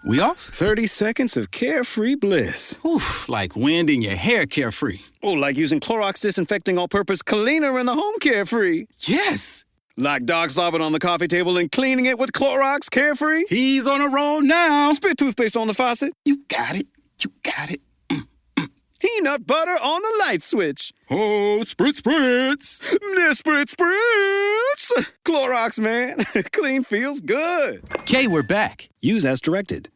We off? 30 seconds of carefree bliss. Oof, like wind in your hair carefree. Oh, like using Clorox Disinfecting All-Purpose Cleaner in the home carefree. Yes! Like dog slobbing on the coffee table and cleaning it with Clorox carefree. He's on a roll now. Spit toothpaste on the faucet. You got it. You got it. Peanut butter on the light switch. Oh, spritz, spritz. Spritz, spritz. Clorox, man. Clean feels good. Okay, we're back. Use as directed.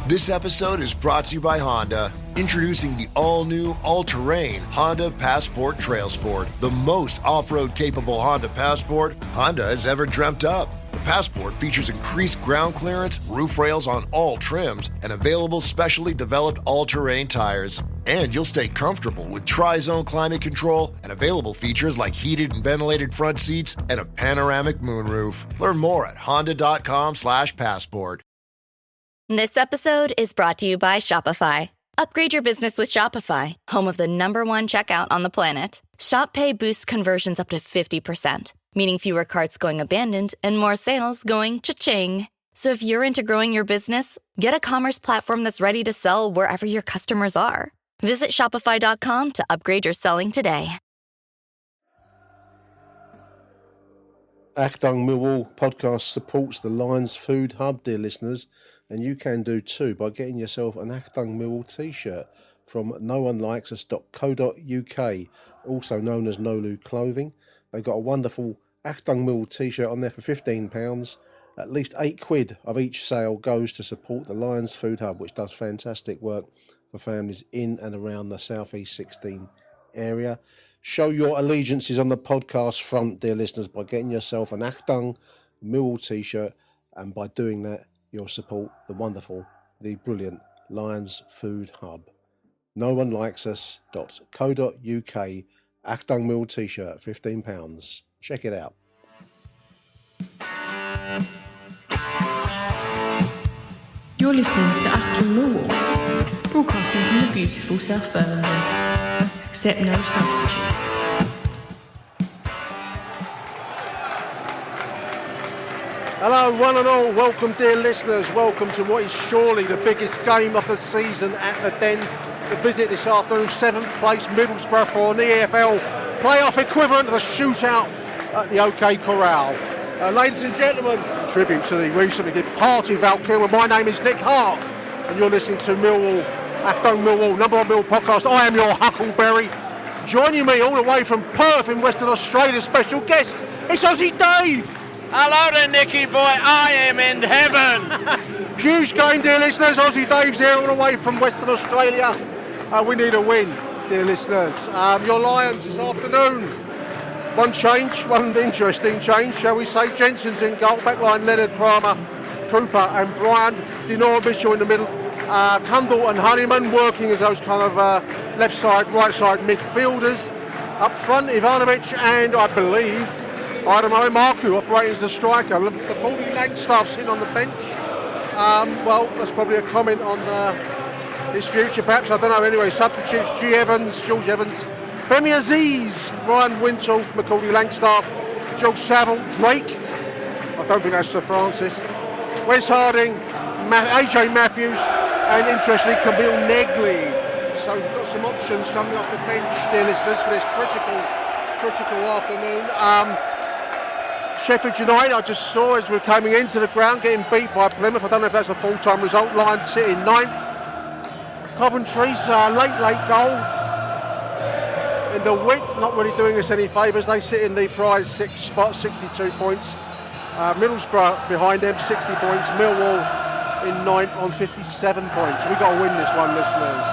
This episode is brought to you by Honda. Introducing the all-new, all-terrain Honda Passport Trail Sport. The most off-road capable Honda Passport Honda has ever dreamt up. The Passport features increased ground clearance, roof rails on all trims, and available specially developed all-terrain tires. And you'll stay comfortable with tri-zone climate control and available features like heated and ventilated front seats and a panoramic moonroof. Learn more at honda.com/passport. This episode is brought to you by Shopify. Upgrade your business with Shopify, home of the #1 checkout on the planet. Shop Pay boosts conversions up to 50%, meaning fewer carts going abandoned and more sales going cha-ching. So if you're into growing your business, get a commerce platform that's ready to sell wherever your customers are. Visit shopify.com to upgrade your selling today. Achtung podcast supports the Lions Food Hub, dear listeners, and you can do too by getting yourself an Achtung Millwall t-shirt from noonelikes.co.uk, also known as Nolu Clothing. They've got a wonderful Achtung Millwall t-shirt on there for £15. At least £8 of each sale goes to support the Lions Food Hub, which does fantastic work for families in and around the South East 16 area. Show your allegiances on the podcast front, dear listeners, by getting yourself an Achtung Millwall t-shirt, and by doing that, you'll support the wonderful, the brilliant Lions Food Hub. Noonelikes.co.uk, Achtung Millwall t-shirt, £15. Check it out. You're listening to Achtung Millwall, broadcasting from the beautiful South Birmingham. Accept no substitute. Hello one and all, welcome dear listeners, welcome to what is surely the biggest game of the season at the Den. The visit this afternoon, 7th place Middlesbrough for an EFL playoff equivalent of the shootout at the OK Corral. Ladies and gentlemen, tribute to the recently departed Val Kilmer, my name is Nick Hart and you're listening to Millwall, Achtung Millwall, #1 Millwall podcast. I am your Huckleberry. Joining me all the way from Perth in Western Australia, special guest, it's Aussie Dave. Hello there, Nicky boy. I am in heaven. Huge game, dear listeners. Aussie Dave's here all the way from Western Australia. We need a win, dear listeners. Your Lions this afternoon. One change, one interesting change, shall we say. Jensen's in goal, backline Leonard, Kramer, Cooper and Bryant. Denora Mitchell in the middle. Kundal and Honeyman working as those kind of left side, right side midfielders. Up front, Ivanovic and I believe Marku operating as the striker. The Paulie Langstaff sitting on the bench. Well, that's probably a comment on his future, perhaps. I don't know. Anyway, substitutes: George Evans, Femi Aziz, Ryan Wintle, Macaulay Langstaff, Joe Saville, Drake. I don't think that's Sir Francis. Wes Harding, AJ Matthews, and interestingly, Camille Negley. So we've got some options coming off the bench, dear listeners, for this critical afternoon. Sheffield United, I just saw as we're coming into the ground, getting beat by Plymouth. I don't know if that's a full-time result. Lions sitting 9th. Coventry's late goal in the week, not really doing us any favours. They sit in the prize 6th spot, 62 points. Middlesbrough behind them, 60 points. Millwall in 9th on 57 points. We've got to win this one, listeners.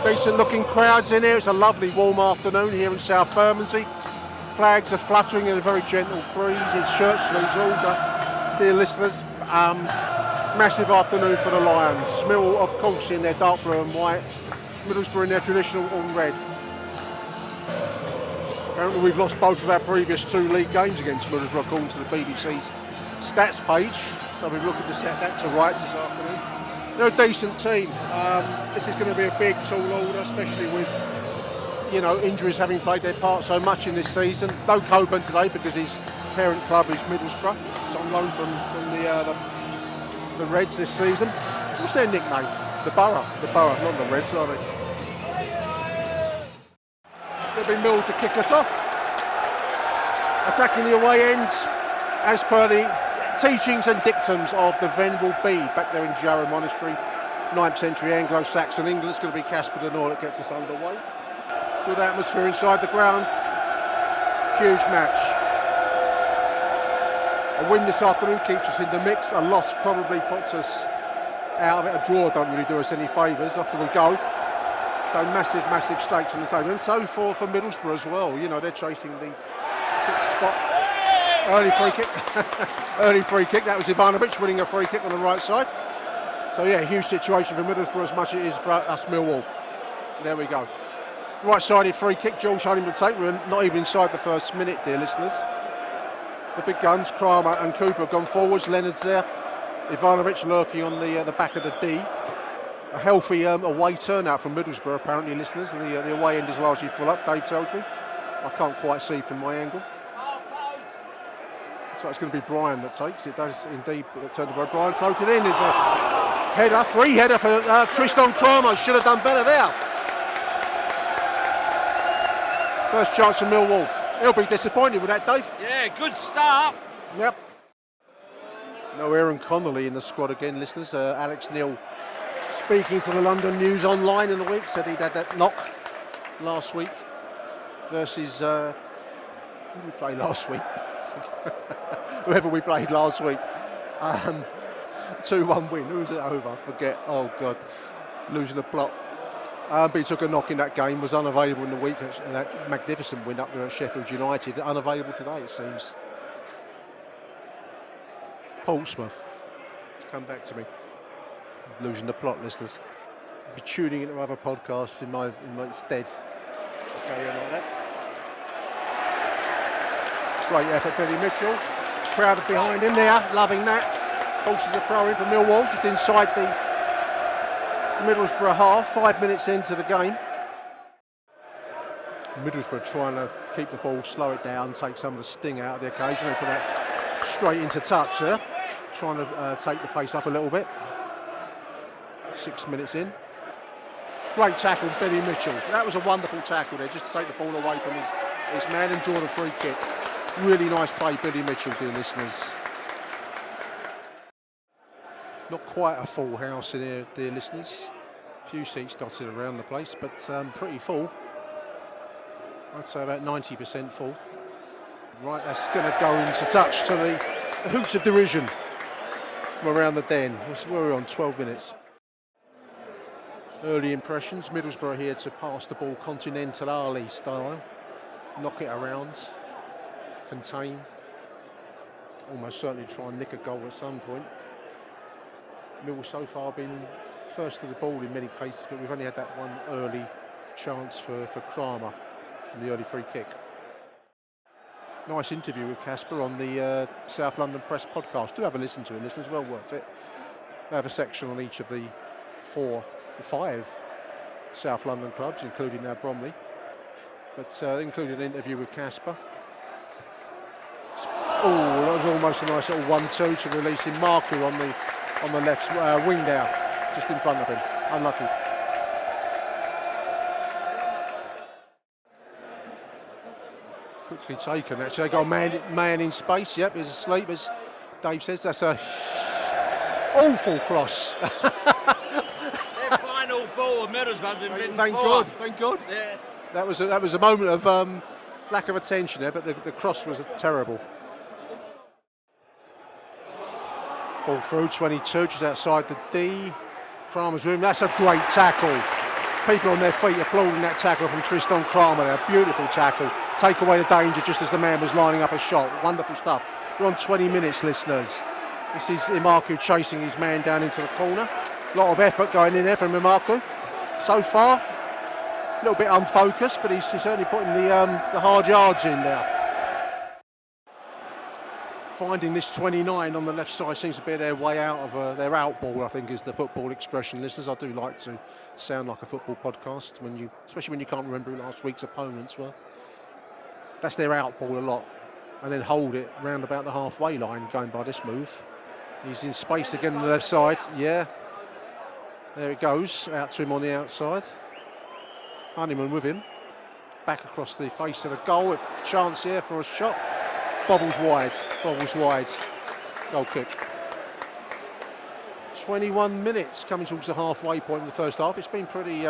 Decent looking crowds in here. It's a lovely warm afternoon here in South Bermondsey. Flags are fluttering in a very gentle breeze. It's shirt sleeves all, but dear listeners, massive afternoon for the Lions. Millwall, of course, in their dark blue and white. Middlesbrough in their traditional all red. Apparently we've lost both of our previous 2 league games against Middlesbrough according to the BBC's stats page. So we're looking to set that to rights this afternoon. They're a decent team. This is going to be a big tall order, especially with injuries having played their part so much in this season. No Coburn today because his parent club is Middlesbrough. It's on loan from the the Reds this season. What's their nickname? The Borough, not the Reds, are they? It'll be Mill to kick us off. Attacking the away ends, as per the teachings and dictums of the Venerable Bede back there in Jarrow Monastery. 9th century Anglo-Saxon England. It's going to be Casper de Noor that gets us underway. Good atmosphere inside the ground. Huge match. A win this afternoon keeps us in the mix. A loss probably puts us out of it. A draw don't really do us any favours after we go. So massive stakes on the table. And so for Middlesbrough as well. You know, they're chasing the 6th spot. Early free kick. That was Ivanovic winning a free kick on the right side. So yeah, huge situation for Middlesbrough as much as it is for us Millwall. There we go. Right-sided free kick, George Harding to take. We're not even inside the first minute, dear listeners. The big guns, Kramer and Cooper, have gone forwards. Leonard's there. Ivanovic lurking on the back of the D. A healthy away turnout from Middlesbrough, apparently, listeners. The away end is largely full up, Dave tells me. I can't quite see from my angle. So it's going to be Brian that takes. It does indeed turn to Brian. Floated in. There's a header, free header for Tristan Kramer. Should have done better there. First chance for Millwall. He'll be disappointed with that, Dave. Yeah, good start. Yep. No Aaron Connolly in the squad again, listeners. Alex Neil, speaking to the London News Online in the week, said he'd had that knock last week versus who did we play last week? Whoever we played last week. 2-1 win. Who was it over? I forget. Oh God, losing the plot. But he took a knock in that game, was unavailable in the week. That magnificent win up there at Sheffield United. Unavailable today, it seems. Portsmouth. Come back to me. Losing the plot, listeners. I'll be tuning into other podcasts in my stead. Carry on like that. Great effort, Billy Mitchell. Crowd behind him there, loving that. Forces a throw in for Millwall, just inside the Middlesbrough half, 5 minutes into the game. Middlesbrough trying to keep the ball, slow it down, take some of the sting out of the occasion. They put that straight into touch there, trying to take the pace up a little bit. 6 minutes in. Great tackle, Billy Mitchell. That was a wonderful tackle there, just to take the ball away from his man and draw the free kick. Really nice play, Billy Mitchell, dear listeners. Not quite a full house in here, dear listeners. A few seats dotted around the place, but pretty full. I'd say about 90% full. Right, that's going to go into touch to the hoots of derision from around the den. We're on 12 minutes. Early impressions, Middlesbrough here to pass the ball Continental Ali style. Knock it around, contain. Almost certainly try and nick a goal at some point. Mill so far been first to the ball in many cases, but we've only had that one early chance for Kramer from the early free kick. Nice interview with Casper on the South London Press podcast. Do have a listen to it, listeners, well worth it. They have a section on each of the 5 South London clubs, including now Bromley. But included an interview with Casper. Oh, that was almost a nice little 1-2 to releasing Marku on the left wing there, just in front of him. Unlucky. Quickly taken, actually. They got a man in space. Yep, he's asleep, as Dave says. That's a awful cross. Their final ball of Middlesbrough has been Thank God. Yeah. That was a moment of lack of attention there, but the cross was terrible. Ball through, 22, just outside the D. Kramer's room. That's a great tackle. People on their feet applauding that tackle from Tristan Kramer there. Beautiful tackle. Take away the danger just as the man was lining up a shot. Wonderful stuff. We're on 20 minutes, listeners. This is Imaku chasing his man down into the corner. A lot of effort going in there from Imaku. So far, a little bit unfocused, but he's certainly putting the hard yards in there. Finding this 29 on the left side seems to be their way out of their out ball, I think is the football expression, listeners. I do like to sound like a football podcast, especially when you can't remember who last week's opponents were. That's their out ball a lot, and then hold it round about the halfway line going by this move. He's in space again on the left side. Yeah. There it goes. Out to him on the outside. Honeyman with him. Back across the face of the goal. Chance here for a shot. Bobbles wide. Goal kick. 21 minutes coming towards the halfway point in the first half. It's been pretty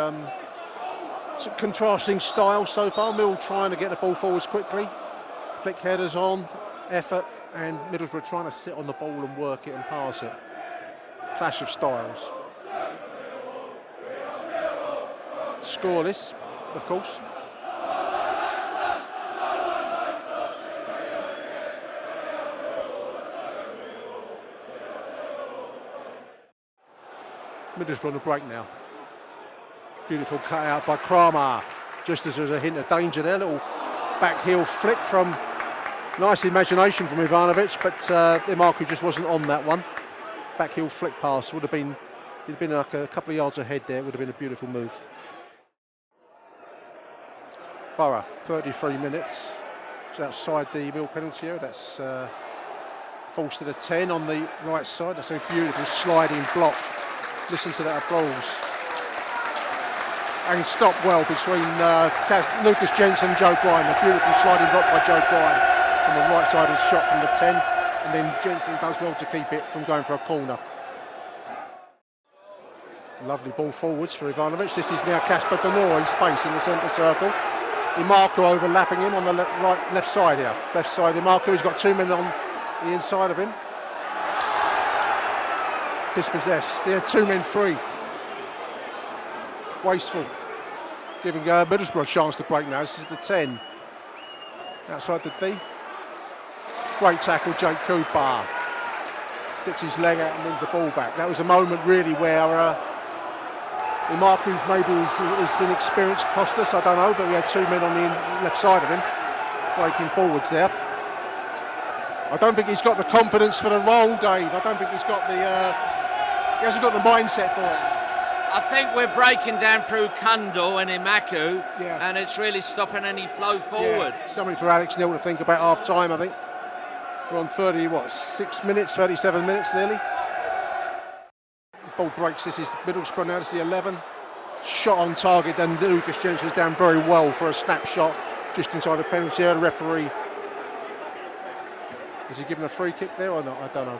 contrasting style so far. Mill trying to get the ball forwards quickly. Flick headers on. Effort. And Middlesbrough trying to sit on the ball and work it and pass it. Clash of styles. Scoreless, of course. Middlesbrough on the break now. Beautiful cut out by Kramer. Just as there's a hint of danger there. Little back heel flick from... Nice imagination from Ivanovic, but Imarku just wasn't on that one. Back heel flick pass would have been... He'd been like a couple of yards ahead there. It would have been a beautiful move. Borough, 33 minutes. It's outside the Mill penalty area. That's falls to the 10 on the right side. That's a beautiful sliding block. Listen to that applause. And stopped well between Lucas Jensen and Joe Bryan. A beautiful sliding block by Joe Bryan on the right side of his shot from the 10. And then Jensen does well to keep it from going for a corner. Lovely ball forwards for Ivanovic. This is now Kasper Ganor in space in the centre circle. Imarku overlapping him on the left side here. Left side Imarku, he's got 2 men on the inside of him. Dispossessed, there are 2 men free. Wasteful. Giving Middlesbrough a chance to break now. This is the 10. Outside the D. Great tackle, Jake Cooper. Sticks his leg out and moves the ball back. That was a moment really where Imarku's maybe his inexperience cost us, I don't know, but we had 2 men on the left side of him, breaking forwards there. I don't think he's got the confidence for the role, Dave. I don't think he's got the, he hasn't got the mindset for it. I think we're breaking down through Kundal and Imaku, and it's really stopping any flow forward. Yeah. Something for Alex Neil to think about half time, I think. We're on 37 minutes nearly. Ball breaks, this is Middlesbrough now, this is the 11. Shot on target, then Lucas Jensen's down very well for a snapshot just inside the penalty area. The referee, has he given a free kick there or not? I don't know.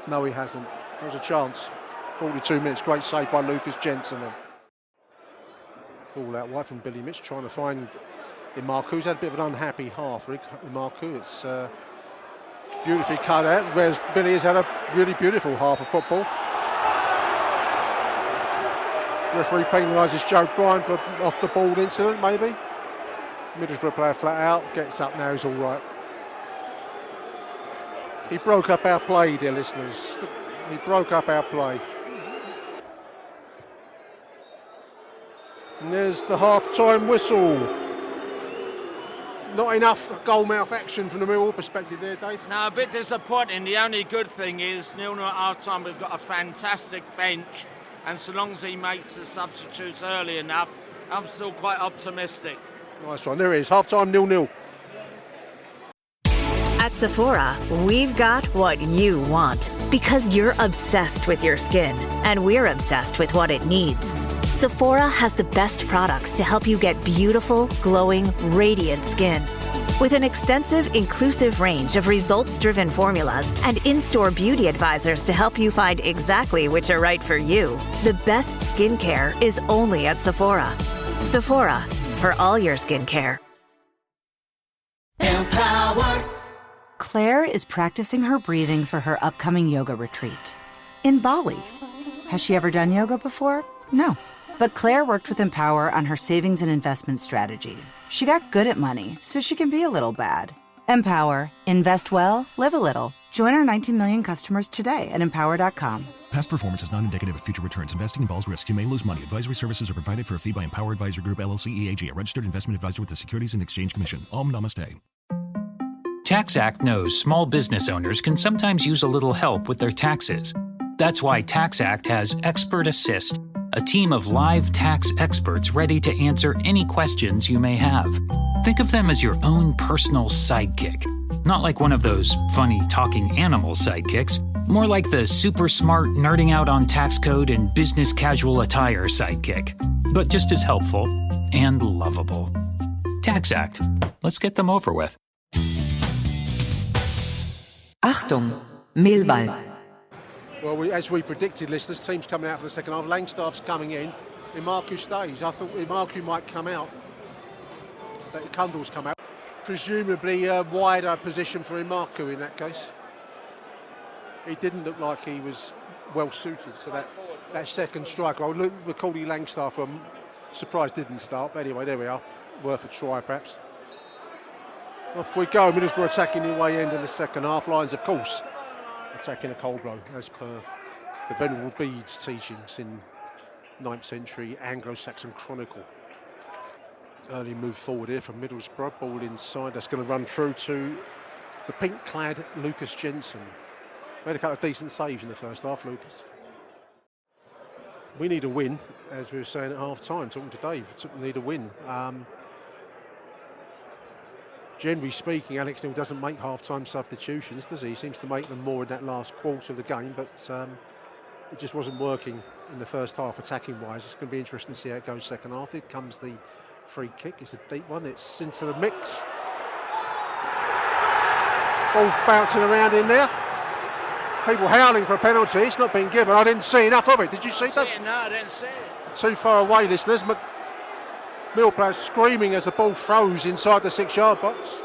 No, he hasn't. There was a chance. 42 minutes, great save by Lucas Jensen. Ball out wide from Billy Mitch, trying to find Imarku. He's had a bit of an unhappy half, Rick. Imarku, it's beautifully cut out, whereas Billy has had a really beautiful half of football. Referee penalises Joe Bryan for off the ball incident, maybe. Middlesbrough player flat out, gets up now, he's all right. He broke up our play, dear listeners. He broke up our play. And there's the half-time whistle. Not enough goal-mouth action from the Millwall perspective there, Dave. No, a bit disappointing. The only good thing is 0-0 at half-time. We've got a fantastic bench. And so long as he makes the substitutes early enough, I'm still quite optimistic. Nice one, there it is, half-time 0-0. At Sephora, we've got what you want because you're obsessed with your skin and we're obsessed with what it needs. Sephora has the best products to help you get beautiful, glowing, radiant skin. With an extensive, inclusive range of results-driven formulas and in-store beauty advisors to help you find exactly which are right for you, the best skincare is only at Sephora. Sephora, for all your skincare. Empower. Claire is practicing her breathing for her upcoming yoga retreat in Bali. Has she ever done yoga before? No. But Claire worked with Empower on her savings and investment strategy. She got good at money, so she can be a little bad. Empower. Invest well, live a little. Join our 19 million customers today at empower.com. Past performance is not indicative of future returns. Investing involves risks. You may lose money. Advisory services are provided for a fee by Empower Advisor Group, LLC, EAG, a registered investment advisor with the Securities and Exchange Commission. Om Namaste. TaxAct knows small business owners can sometimes use a little help with their taxes. That's why TaxAct has Expert Assist, a team of live tax experts ready to answer any questions you may have. Think of them as your own personal sidekick. Not like one of those funny talking animal sidekicks, more like the super smart nerding out on tax code and business casual attire sidekick, but just as helpful and lovable. Tax Act. Let's get them over with. Achtung, Millwall. Well, as we predicted, listeners, team's coming out for the second half. Langstaff's coming in. Imarku stays. I thought Imarku might come out, but Kundal's come out. Presumably a wider position for Imarku in that case. He didn't look like he was well suited to that second striker. Macaulay Langstaff, I'm surprised didn't start, but anyway, there we are. Worth a try, perhaps. Off we go. Middlesbrough attacking the away end in the second half. Lions, of course, attacking a cold blow, as per the Venerable Bede's teachings in 9th century Anglo-Saxon Chronicle. Early move forward here from Middlesbrough. Ball inside. That's going to run through to the pink-clad Lucas Jensen. Made a couple of decent saves in the first half, Lucas. We need a win, as we were saying at half-time, talking to Dave. We need a win. Generally speaking, Alex Neil doesn't make half-time substitutions, does he? He seems to make them more in that last quarter of the game, but it just wasn't working in the first half attacking-wise. It's going to be interesting to see how it goes second half. Here comes the free kick. It's a deep one. It's into the mix. Ball bouncing around in there. People howling for a penalty. It's not been given. I didn't see enough of it. Did you see that? No, I didn't see it. Too far away, listeners. Mill players screaming as the ball throws inside the 6-yard box.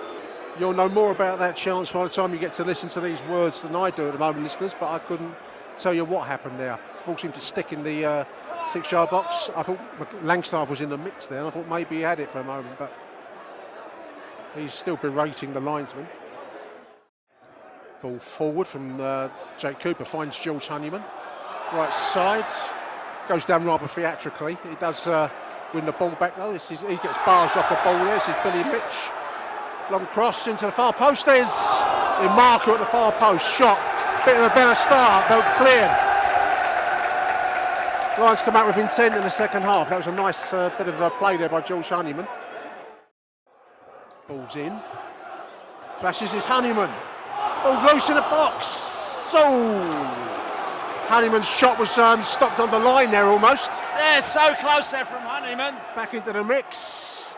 You'll know more about that chance by the time you get to listen to these words than I do at the moment, listeners, but I couldn't tell you what happened there. Ball seemed to stick in the 6-yard box. I thought Langstaff was in the mix there, and I thought maybe he had it for a moment, but he's still berating the linesman. Ball forward from Jake Cooper, finds George Honeyman. Right side, goes down rather theatrically. He does win the ball back though. He gets barged off the ball there. This is Billy Mitch. Long cross into the far post. There's Imarku at the far post. Shot. Bit of a better start, though cleared. Lions come out with intent in the second half. That was a nice bit of play there by George Honeyman. Ball's in. Flashes is Honeyman. Ball loose in the box. So Honeyman's shot was stopped on the line there almost. They're so close there from Honeyman. Back into the mix.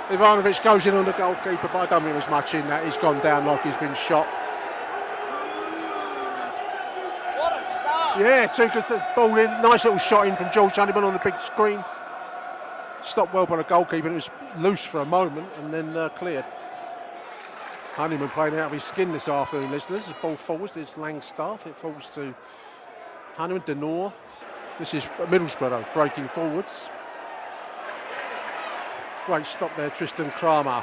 Ivanovic goes in on the goalkeeper, but I don't think there's much in that. He's gone down like he's been shot. What a start. Yeah, too good. Ball in. Nice little shot in from George Honeyman on the big screen. Stopped well by the goalkeeper. It was loose for a moment and then cleared. Honeyman playing out of his skin this afternoon, listeners. This ball forwards. There's Langstaff. It falls to Honeyman, Denor. This is Middlesbrough though, breaking forwards. Great stop there, Tristan Kramer.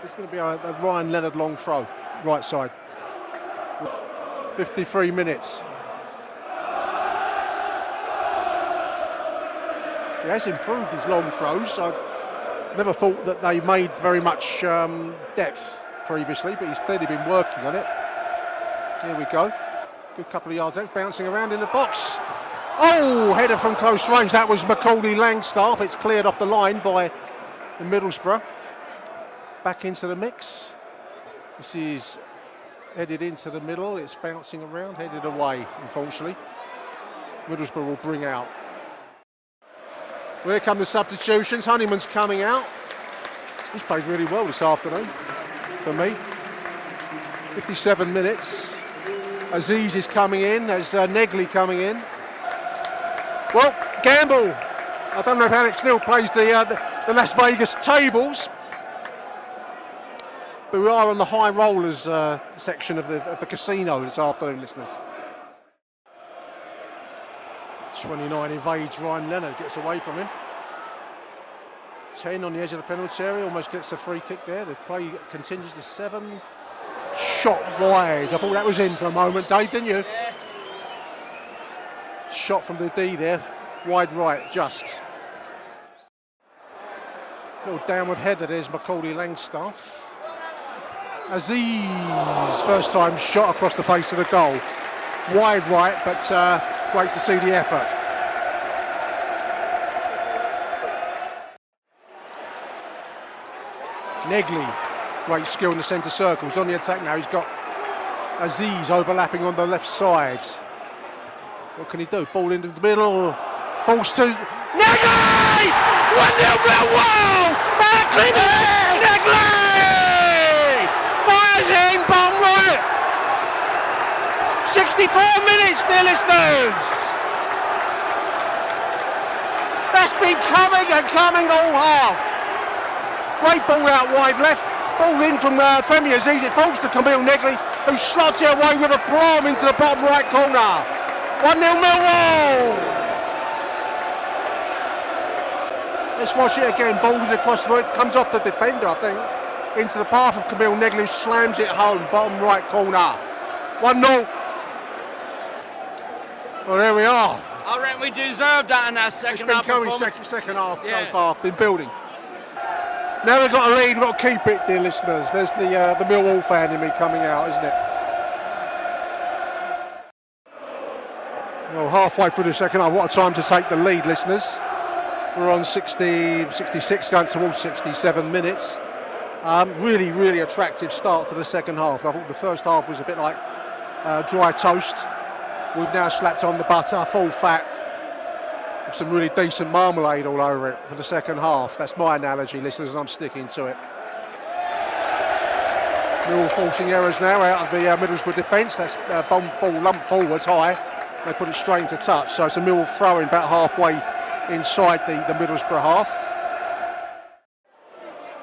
It's going to be a Ryan Leonard long throw, right side. 53 minutes. He has improved his long throws. I never thought that they made very much depth previously, but he's clearly been working on it. Here we go. Good couple of yards out, bouncing around in the box. Oh, header from close range. That was Macaulay Langstaff. It's cleared off the line by the Middlesbrough. Back into the mix. This is headed into the middle. It's bouncing around, headed away, unfortunately. Middlesbrough will bring out. Here come the substitutions. Honeyman's coming out. He's played really well this afternoon, for me. 57 minutes. Aziz is coming in. There's Negley coming in. Well, gamble. I don't know if Alex Neil plays the Las Vegas tables, but we are on the high rollers section of the casino this afternoon, listeners. 29 evades Ryan Leonard, gets away from him. 10 on the edge of the penalty area, almost gets a free kick there. The play continues to 7. Shot wide. I thought that was in for a moment, Dave, didn't you? Yeah. Shot from the D there, wide right, just. Little downward header, there's Macaulay Langstaff. Aziz, first time shot across the face of the goal. Wide right, but great to see the effort. Negley, great skill in the centre circle. He's on the attack now. He's got Aziz overlapping on the left side. What can he do? Ball into the middle. Falls to Negley! 1-0 Millwall! Negley! Fires in, bottom right! 64 minutes, dear listeners! That's been coming and coming all half. Great ball out wide left. Ball in from Femi Aziz. It falls to Camille Negley, who slots it away with a palm into the bottom right corner. 1-0 Millwall! Let's watch it again. Balls across the way. Comes off the defender, I think, into the path of Camille Negley, who slams it home, bottom right corner. 1-0. Well, there we are. I reckon we deserved that in our second half. It's been coming second half so far. Been building. Now we've got a lead. We've got to keep it, dear listeners. There's the Millwall fan in me coming out, isn't it? Well, halfway through the second half. What a time to take the lead, listeners. We're on 66, going towards 67 minutes. Really, really attractive start to the second half. I thought the first half was a bit like dry toast. We've now slapped on the butter, full fat, with some really decent marmalade all over it for the second half. That's my analogy, listeners, and I'm sticking to it. We're all forcing errors now out of the Middlesbrough defence. That's ball lumped forwards high. They put it straight into touch. So it's a Millwall throw-in about halfway inside the Middlesbrough half.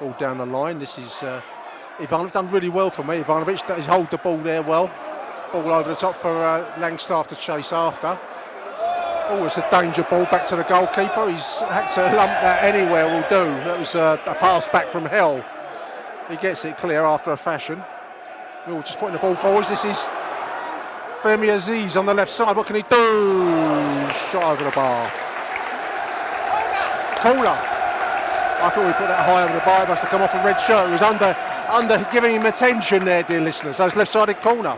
Ball down the line. This is Ivanovic done really well for me. Ivanovic does hold the ball there well. Ball over the top for Langstaff to chase after. Oh, it's a danger ball back to the goalkeeper. He's had to lump that anywhere will do. That was a pass back from hell. He gets it clear after a fashion. We're just putting the ball forwards. This is Femi Aziz on the left side. What can he do? Shot over the bar. Corner. I thought we put that high over the bar. It must have come off a red shirt. It was under giving him attention there, dear listeners. So it's left-sided corner.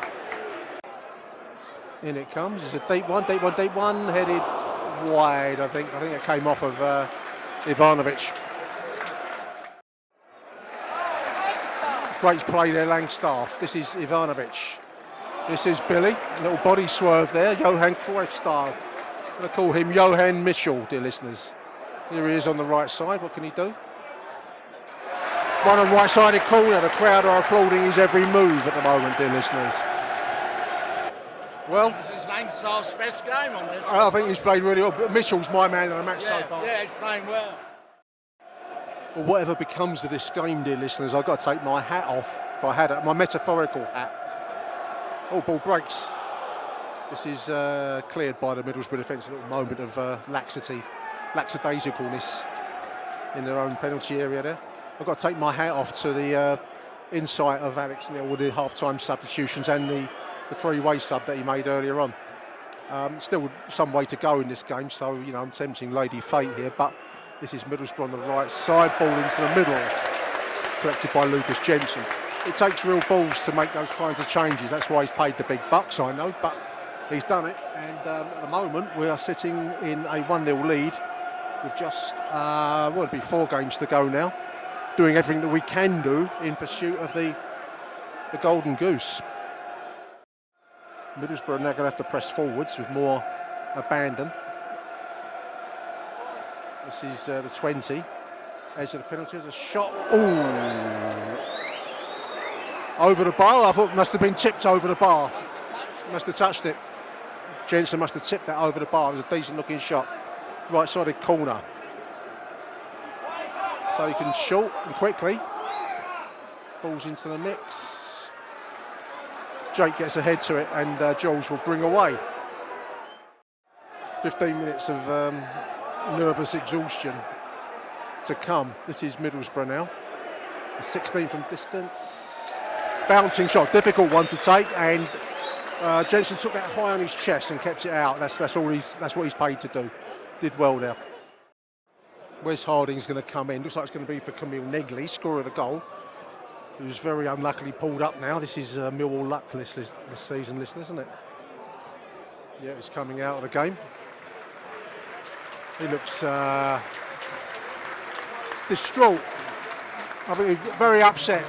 In it comes. It's a deep one, headed wide, I think. I think it came off of Ivanovic. Great play there, Langstaff. This is Ivanovic. This is Billy. A little body swerve there, Johan Cruyff style. I'm going to call him Johan Mitchell, dear listeners. Here he is on the right side. What can he do? One on right-sided corner. The crowd are applauding his every move at the moment, dear listeners. Well, this is Langstaff's best game on this. I think he's played really well. But Mitchell's my man of the match so far. Yeah, he's playing well. Well, whatever becomes of this game, dear listeners, I've got to take my hat off, if I had it, my metaphorical hat. Oh, ball breaks. This is cleared by the Middlesbrough defence. A little moment of lackadaisicalness in their own penalty area there. I've got to take my hat off to the insight of Alex Neil with the half-time substitutions and the three-way sub that he made earlier on. Still some way to go in this game, so I'm tempting Lady Fate here, but this is Middlesbrough on the right side, ball into the middle, collected by Lucas Jensen. It takes real balls to make those kinds of changes. That's why he's paid the big bucks, I know, but he's done it. And at the moment, we are sitting in a 1-0 lead with just, it'll be 4 games to go now, doing everything that we can do in pursuit of the Golden Goose. Middlesbrough are now going to have to press forwards with more abandon. This is the 20. Edge of the penalty. There's a shot. Ooh. Over the bar. I thought it must have been tipped over the bar. Must have touched it. Jensen must have tipped that over the bar. It was a decent looking shot. Right-sided corner. Taken short and quickly. Balls into the mix. Jake gets ahead to it and Jules will bring away. 15 minutes of nervous exhaustion to come. This is Middlesbrough now. A 16 from distance. Bouncing shot, difficult one to take, and Jensen took that high on his chest and kept it out. That's what he's paid to do. Did well there. Wes Harding's going to come in. Looks like it's going to be for Camille Negley, scorer of the goal, who's very unluckily pulled up now. This is Millwall luck this season, listeners, isn't it? Yeah, he's coming out of the game. He looks distraught. I think he's very upset.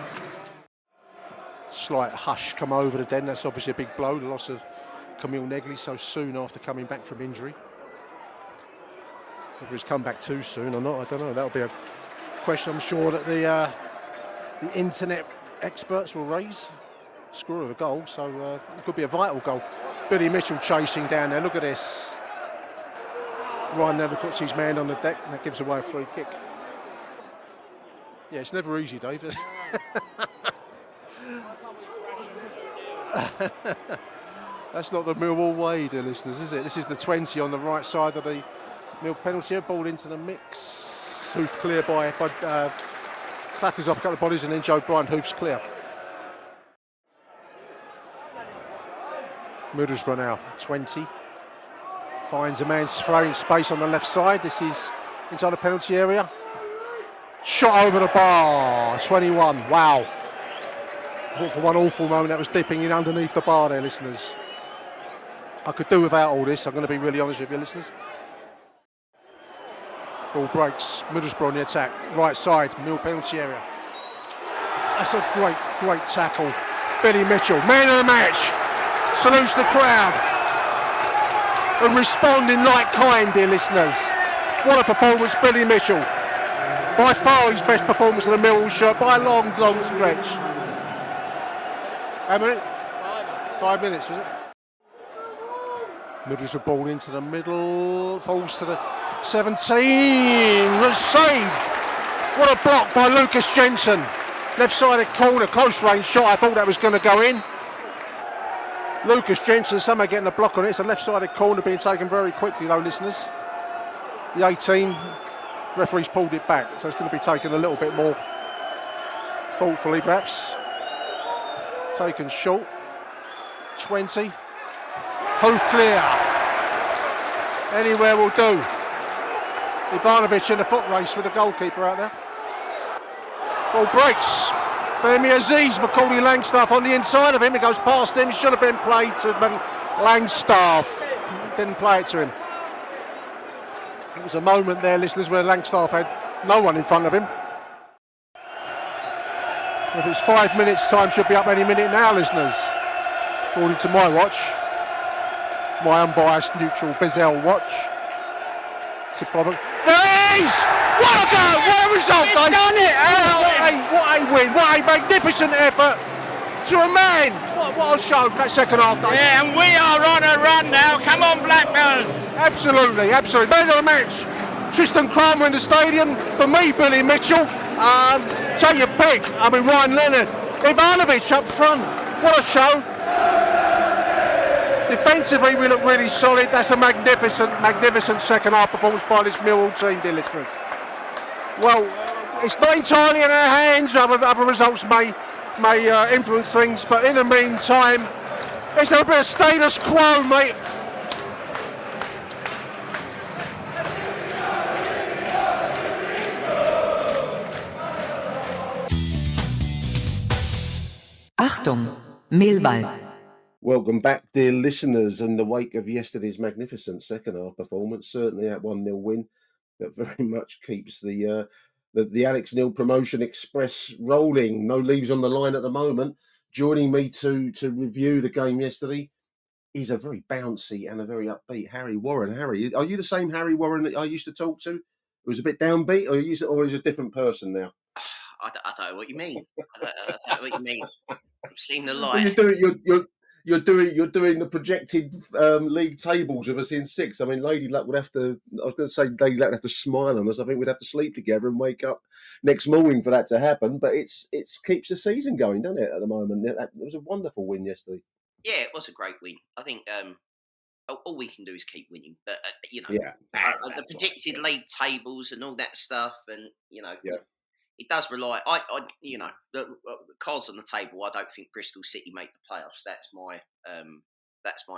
Slight hush come over the den. That's obviously a big blow. The loss of Camille Negley so soon after coming back from injury. Whether he's come back too soon or not, I don't know. That'll be a question I'm sure that the internet experts will raise. Score of the goal, so it could be a vital goal. Billy Mitchell chasing down there. Look at this. Ryan never puts his man on the deck, and that gives away a free kick. Yeah, it's never easy, Dave. Is it? That's not the Millwall way, dear listeners, is it? This is the 20 on the right side of the Mill penalty. Ball into the mix. Hoof clear by clatters off a couple of bodies, and then Joe Bryant hoofs clear. Middlesbrough now, 20. Finds a man throwing space on the left side. This is inside the penalty area. Shot over the bar, 21. Wow. I thought for one awful moment that was dipping in underneath the bar there, listeners. I could do without all this, I'm going to be really honest with you, listeners. Ball breaks, Middlesbrough on the attack. Right side, Mill penalty area. That's a great tackle. Billy Mitchell, man of the match. Salutes the crowd. And responding like kind, dear listeners. What a performance, Billy Mitchell. By far his best performance in the Millwall shirt by a long stretch. How many? 5 minutes, was it? Middlesbrough ball into the middle, falls to the 17. The save! What a block by Lucas Jensen. Left-sided corner, close range shot. I thought that was going to go in. Lucas Jensen somehow getting a block on it. It's a left-sided corner being taken very quickly, though, listeners. The 18, referee's pulled it back, so it's going to be taken a little bit more thoughtfully, perhaps. Taken short. 20. Hoof clear. Anywhere will do. Ivanovic in a foot race with the goalkeeper out there. Ball breaks. Femi Aziz, Macaulay Langstaff on the inside of him. It goes past him. It should have been played to Langstaff. Didn't play it to him. It was a moment there, listeners, where Langstaff had no one in front of him. If it's 5 minutes, time should be up any minute now, listeners. According to my watch. My unbiased, neutral, Bizzell watch. It's a problem. There is! What a goal! What a result, Dave! Done it! What a win! What a magnificent effort to a man! What a show for that second half, Dave. Yeah, and we are on a run now. Come on, Blackburn! Absolutely. Man of the match. Tristan Kramer in the stadium. For me, Billy Mitchell. Take your pick. I mean, Ryan Leonard. Ivanovic up front. What a show. Defensively, we look really solid. That's a magnificent second half performance by this Millwall team, dear listeners. Well, it's not entirely in our hands. Other results may influence things, but in the meantime, it's a bit of status quo, mate. Achtung, Millwall. Welcome back, dear listeners. In the wake of yesterday's magnificent second half performance, certainly that 1-0 win that very much keeps the Alex Neil Promotion Express rolling. No leaves on the line at the moment. Joining me to review the game yesterday is a very bouncy and a very upbeat Harry Warren. Harry, are you the same Harry Warren that I used to talk to? It was a bit downbeat, or is he a different person now? I don't know what you mean. I don't know what you mean. I've seen the light. Well, you're doing the projected league tables with us in 6. I mean, Lady Luck would have to. I was going to say Lady Luck would have to smile on us. I think we'd have to sleep together and wake up next morning for that to happen. But it keeps the season going, doesn't it? At the moment, it was a wonderful win yesterday. Yeah, it was a great win. I think all we can do is keep winning. But the predicted league tables and all that stuff, and it does rely. The cards on the table. I don't think Bristol City make the playoffs. That's my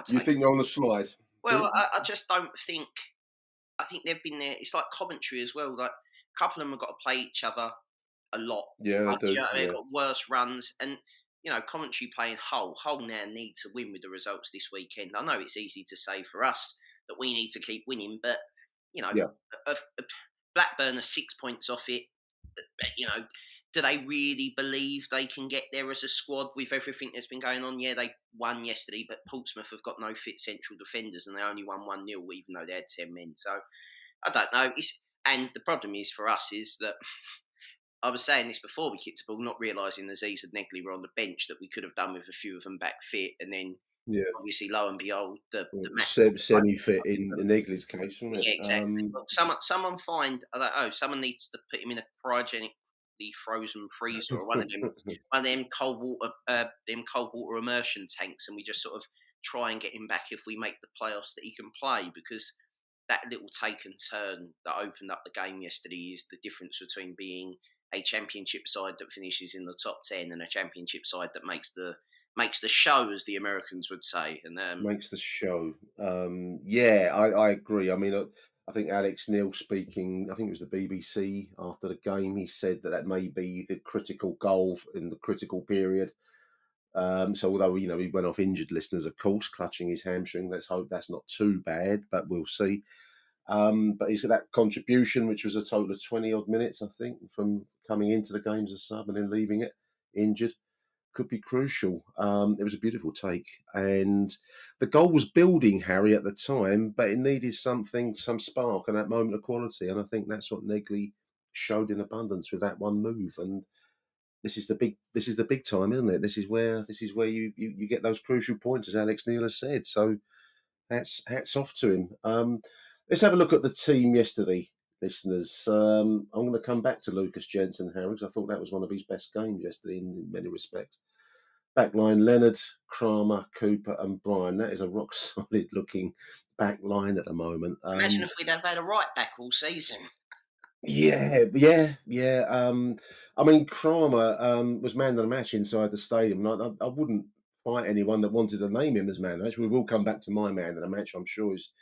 take. You think they're on the slide? Well, I just don't think. I think they've been there. It's like Coventry as well. Like a couple of them have got to play each other a lot. Yeah, they do. They've got worse runs, and Coventry playing Hull. Hull now need to win with the results this weekend. I know it's easy to say for us that we need to keep winning, but Blackburn are 6 points off it. do they really believe they can get there as a squad with everything that's been going on? Yeah, they won yesterday, but Portsmouth have got no fit central defenders and they only won 1-0, even though they had 10 men. So I don't know. And the problem is for us is that I was saying this before we kicked the ball, not realising Aziz and Negley were on the bench, that we could have done with a few of them back fit. And then obviously, lo and behold, the match semi-fit in Negley's case, wasn't it? Yeah, exactly. Someone find, I don't know, someone needs to put him in a cryogenically frozen freezer or one of them cold water immersion tanks, and we just sort of try and get him back if we make the playoffs that he can play, because that little take and turn that opened up the game yesterday is the difference between being a championship side that finishes in the top 10 and a championship side that makes the show, as the Americans would say. And makes the show. I agree. I mean, I think Alex Neil speaking, I think it was the BBC after the game, he said that may be the critical goal in the critical period. So although, he went off injured, listeners, of course, clutching his hamstring, let's hope that's not too bad, but we'll see. But he's got that contribution, which was a total of 20-odd minutes, I think, from coming into the game as a sub and then leaving it injured. Could be crucial. It was a beautiful take. And the goal was building, Harry, at the time, but it needed some spark and that moment of quality. And I think that's what Negley showed in abundance with that one move. And this is the big time, isn't it? This is where you get those crucial points, as Alex Neil has said. So hats off to him. Let's have a look at the team yesterday, listeners. I'm going to come back to Lucas Jensen, Harry, because I thought that was one of his best games yesterday in many respects. Backline, Leonard, Kramer, Cooper and Bryan. That is a rock-solid looking backline at the moment. Imagine if we'd have had a right back all season. Yeah. I mean, Kramer was man of the match inside the stadium. And I wouldn't fight anyone that wanted to name him as man of the match. We will come back to my man of the match, I'm sure is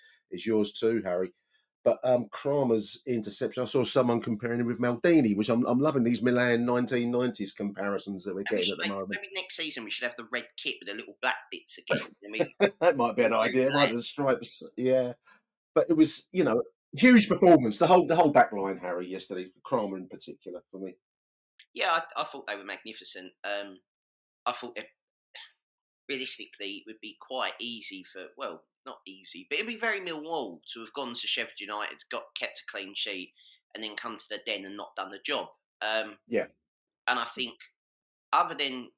yours too, Harry. But Kramer's interception, I saw someone comparing him with Maldini, which I'm loving these Milan 1990s comparisons that we're getting at the moment. Maybe next season we should have the red kit with the little black bits again. I mean, that might be an idea. Might have the stripes, yeah. But it was, huge performance. The whole back line, Harry, yesterday. Kramer in particular, for me. Yeah, I thought they were magnificent. I thought realistically it would be quite easy not easy, but it'd be very Millwall to have gone to Sheffield United, kept a clean sheet, and then come to the Den and not done the job. Yeah. And I think, other than,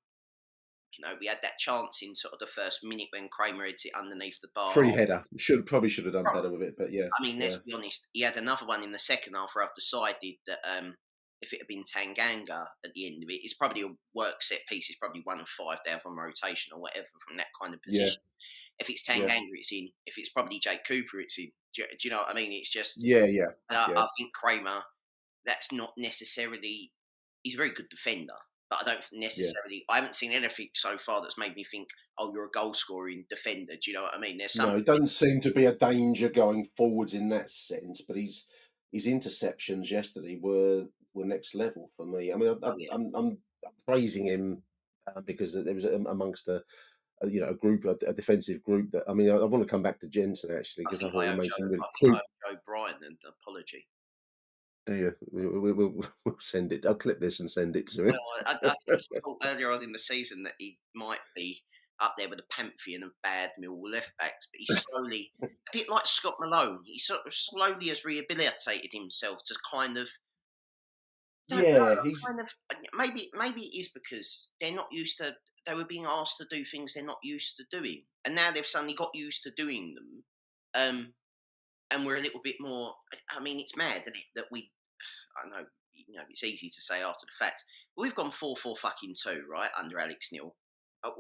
we had that chance in sort of the first minute when Kramer hits it underneath the bar. Free header. Probably should have done better with it, but yeah. I mean, let's be honest, he had another one in the second half where I've decided that if it had been Tanganga at the end of it, it's probably a work set piece. It's probably 1 of 5 they have on rotation or whatever from that kind of position. Yeah. If it's Tanganga, it's in. If it's probably Jake Cooper, it's in. Do you know what I mean? It's just... Yeah. I think Kramer, that's not necessarily... He's a very good defender, but I don't necessarily... I haven't seen anything so far that's made me think, oh, you're a goal-scoring defender. Do you know what I mean? No, it doesn't seem to be a danger going forwards in that sense, but his interceptions yesterday were next level for me. I mean, I'm praising him because there was amongst a defensive group that, I mean, I want to come back to Jensen actually, because I thought he made some really quick. Joe Bryan an apology. Yeah, we'll send it. I'll clip this and send it to him. Well, I think he thought earlier on in the season that he might be up there with a pantheon of bad Millwall left backs, but he's slowly, a bit like Scott Malone, he sort of slowly has rehabilitated himself to kind of. Maybe it is because they're not used to. They were being asked to do things they're not used to doing, and now they've suddenly got used to doing them. And we're a little bit more. I mean, it's mad, isn't it, that we. I know, it's easy to say after the fact. But we've gone 4-4-2, right, under Alex Neil. I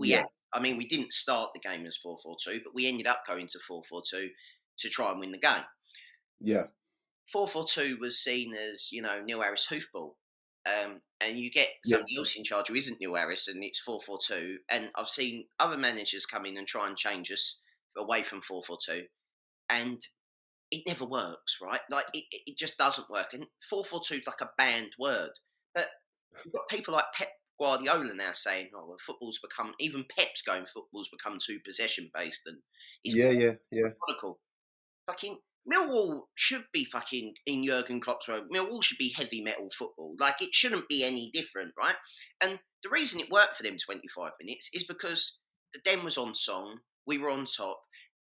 mean, we didn't start the game as 4-4-2, but we ended up going to 4-4-2 to try and win the game. Yeah. 4-4-2 was seen as, Neil Harris hoofball. And you get somebody else in charge who isn't Neil Harris, and it's 4-4-2. And I've seen other managers come in and try and change us away from 4-4-2. And it never works, right? Like, it just doesn't work. And 4-4-2 is like a banned word. But you've got people like Pep Guardiola now saying, oh, well, football's become, even Pep's going, football's become too possession-based. And it's methodical. fucking Millwall should be fucking in Jurgen Klopp's world. Millwall should be heavy metal football. Like, it shouldn't be any different, right? And the reason it worked for them 25 minutes is because the Den was on song, we were on top,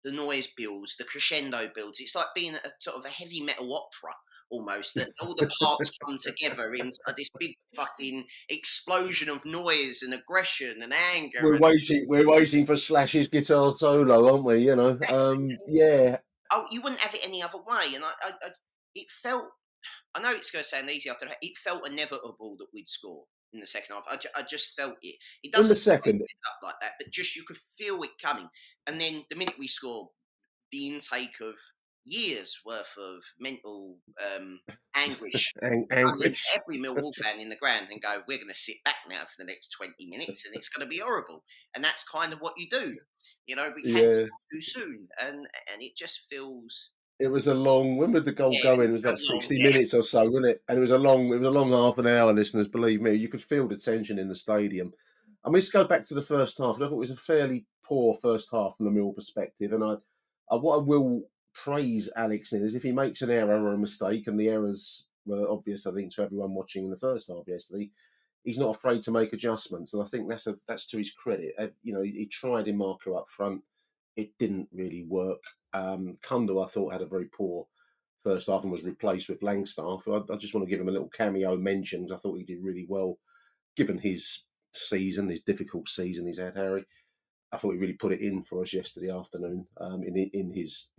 the noise builds, the crescendo builds. It's like being a sort of a heavy metal opera almost, that all the parts come together into this big fucking explosion of noise and aggression and anger. We're waiting for Slash's guitar solo, aren't we? You know, yeah. Oh, you wouldn't have it any other way. And it felt, I know it's going to sound easy after that, it felt inevitable that we'd score in the second half. I just felt it. It doesn't in the second end up like that, but just you could feel it coming. And then the minute we scored, the intake of years worth of mental anguish. Anguish. Every Millwall fan in the ground and go, we're going to sit back now for the next 20 minutes and it's going to be horrible. And that's kind of what you do. You know, we can't score too soon. And it just feels... It was a long. When did the goal go in? It was about 60 minutes or so, wasn't it? And it was a long half an hour. Listeners, believe me, you could feel the tension in the stadium. I mean, let's go back to the first half. I thought it was a fairly poor first half from the Mill perspective, and what I will praise Alex in is if he makes an error or a mistake, and the errors were obvious, I think, to everyone watching in the first half yesterday. He's not afraid to make adjustments, and I think that's to his credit. You know, he tried in Marco up front. It didn't really work. Kundu, I thought, had a very poor first half and was replaced with Langstaff. I just want to give him a little cameo mention because I thought he did really well, given his season, his difficult season he's had, Harry. I thought he really put it in for us yesterday afternoon in his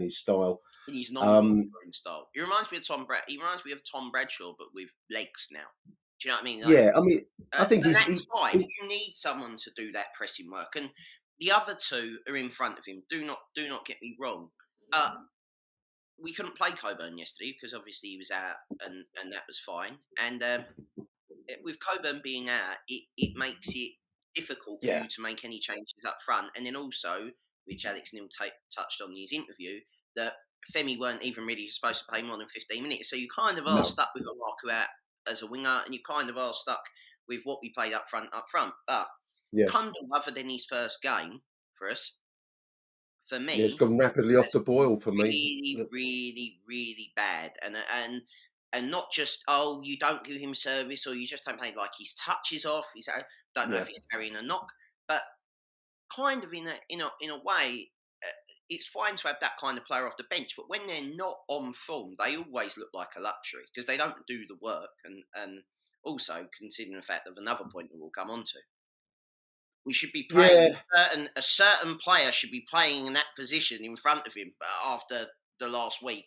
style. In his non-scoring style. He reminds me of Tom Bradshaw, but with legs now. Do you know what I mean? Like, yeah, I mean, I think that's fine. You need someone to do that pressing work, and the other two are in front of him. Do not get me wrong. We couldn't play Coburn yesterday because obviously he was out, and that was fine. And with Coburn being out, it makes it difficult for you to make any changes up front. And then also, which Alex Neil touched on in his interview, that Femi weren't even really supposed to play more than 15 minutes. So you kind of are stuck with Marco out as a winger, and you kind of are stuck with what we played up front. But Kundal, other than his first game for us, for me, it's gone rapidly off the boil for me. Really, really bad, and not just you don't give him service or you just don't play, like his touch is off. Don't know if he's carrying a knock, but kind of in a way, it's fine to have that kind of player off the bench. But when they're not on form, they always look like a luxury because they don't do the work. And also considering the fact of another point that we'll come on to. We should be playing a certain player should be playing in that position in front of him after the last week.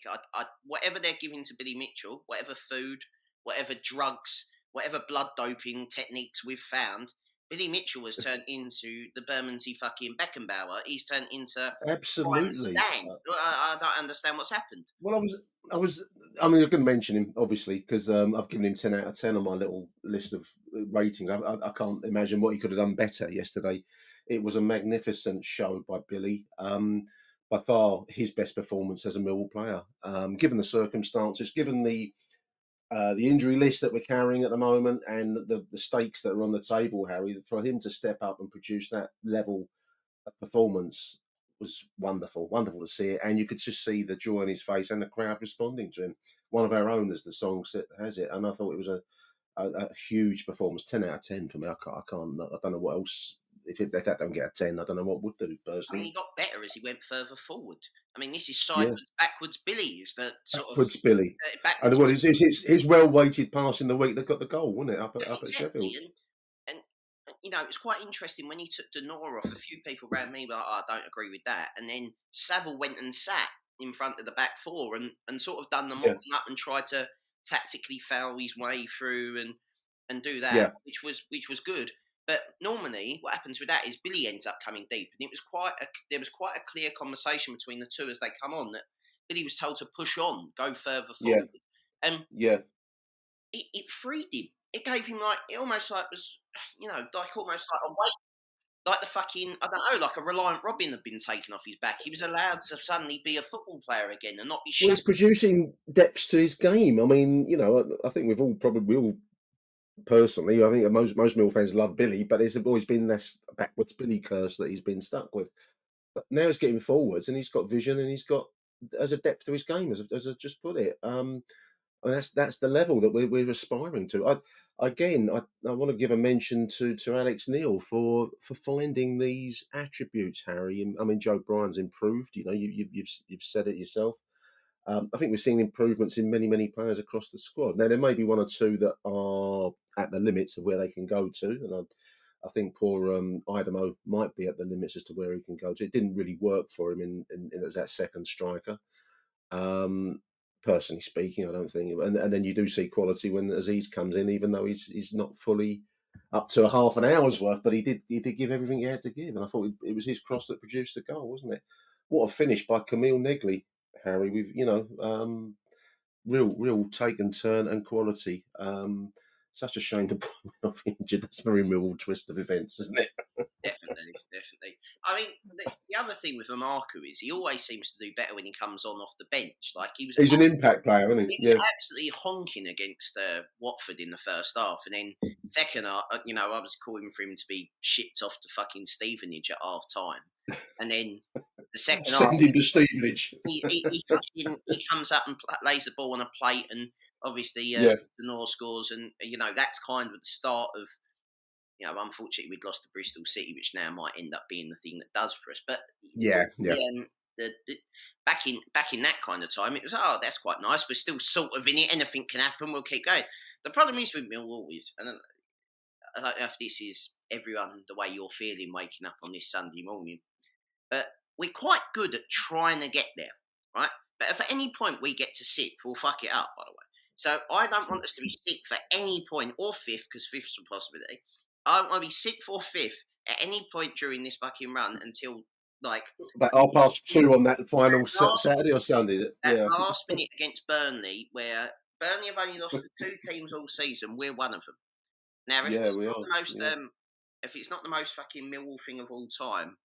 Whatever they're giving to Billy Mitchell, whatever food, whatever drugs, whatever blood doping techniques we've found, Billy Mitchell has turned into the Bermondsey fucking Beckenbauer. He's turned into absolutely. I don't understand what's happened. Well, I mean, I can mention him obviously because I've given him 10 out of 10 on my little list of ratings. I can't imagine what he could have done better yesterday. It was a magnificent show by Billy. By far his best performance as a Millwall player, given the circumstances, given the injury list that we're carrying at the moment and the stakes that are on the table, Harry. For him to step up and produce that level of performance was wonderful to see it, and you could just see the joy in his face and the crowd responding to him. One of our own, as the song has it, and I thought it was a huge performance. 10 out of 10 for me. I don't know what else. If that don't get a 10, I don't know what would do personally. I mean, he got better as he went further forward. I mean, this is sideways, backwards Billy. Is that sort backwards of Billy? And what it's his well-weighted pass in the week that got the goal, wasn't it? Up at Sheffield. And you know, it's quite interesting when he took the Nor off. A few people around me were like, I don't agree with that. And then Saville went and sat in front of the back four and sort of done the mopping up and tried to tactically foul his way through and do that, which was good. But normally, what happens with that is Billy ends up coming deep, and there was quite a clear conversation between the two as they come on that Billy was told to push on, go further forward, and it freed him. It gave him almost like almost like a weight, like the fucking I don't know, like a Reliant Robin had been taken off his back. He was allowed to suddenly be a football player again and not be. Well, it's producing depth to his game. I mean, you know, I think we all. Personally, I think most Mill fans love Billy, but there's always been this backwards Billy curse that he's been stuck with. But now he's getting forwards, and he's got vision, and he's got as a depth to his game, as I just put it. And that's the level that we're aspiring to. I want to give a mention to Alex Neil for finding these attributes, Harry. I mean, Joe Bryan's improved. You know, you've said it yourself. I think we're seeing improvements in many players across the squad. Now there may be one or two that are at the limits of where they can go to, and I think poor Idemo might be at the limits as to where he can go to. It didn't really work for him in as that second striker. Personally speaking, I don't think. And then you do see quality when Aziz comes in, even though he's not fully up to a half an hour's worth, but he did give everything he had to give. And I thought it was his cross that produced the goal, wasn't it? What a finish by Camille Negley, Harry. We've real take and turn and quality. Such a shame to put him off injured. That's a very Millwall twist of events, isn't it? Definitely. I mean, the other thing with Marku is he always seems to do better when he comes on off the bench. Like he's an impact player, isn't he? He was absolutely honking against Watford in the first half, and then second half, I was calling for him to be shipped off to fucking Stevenage at half time, and then the second half, send him to Stevenage. he comes up and lays the ball on a plate, and obviously the North scores, and that's kind of the start of. Unfortunately, we'd lost to Bristol City, which now might end up being the thing that does for us. But back in that kind of time, it was that's quite nice. We're still sort of in it. Anything can happen. We'll keep going. The problem is with Millwall is, and I don't know if this is everyone the way you're feeling waking up on this Sunday morning, but we're quite good at trying to get there, right? But if at any point we get to sixth, we'll fuck it up. By the way, so I don't want us to be sixth at any point, or fifth, because fifth's a possibility. I don't want to be sixth or fifth at any point during this fucking run until But I'll pass 2 on that final Saturday or Sunday. Last minute against Burnley, where Burnley have only lost to 2 teams all season. We're one of them. Now, if it's not the most fucking Millwall thing of all time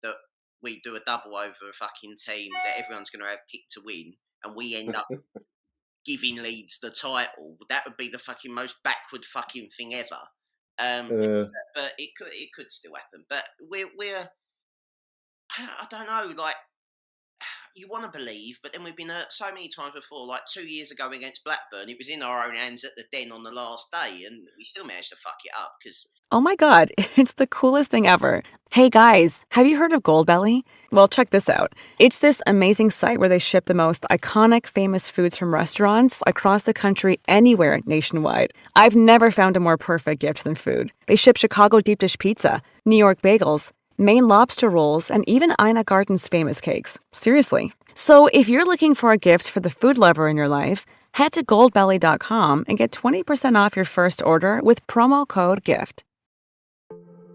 that we do a double over a fucking team that everyone's going to have picked to win, and we end up giving Leeds the title, that would be the fucking most backward fucking thing ever. But it could still happen. But we're I don't know, like, you want to believe, but then we've been hurt so many times before. Like 2 years ago against Blackburn, it was in our own hands at the Den on the last day, and we still managed to fuck it up because. Oh my God, it's the coolest thing ever. Hey guys, have you heard of Goldbelly? Well, check this out. It's this amazing site where they ship the most iconic, famous foods from restaurants across the country, anywhere nationwide. I've never found a more perfect gift than food. They ship Chicago deep dish pizza, New York bagels, Maine lobster rolls, and even Ina Garten's famous cakes. Seriously. So if you're looking for a gift for the food lover in your life, head to goldbelly.com and get 20% off your first order with promo code GIFT.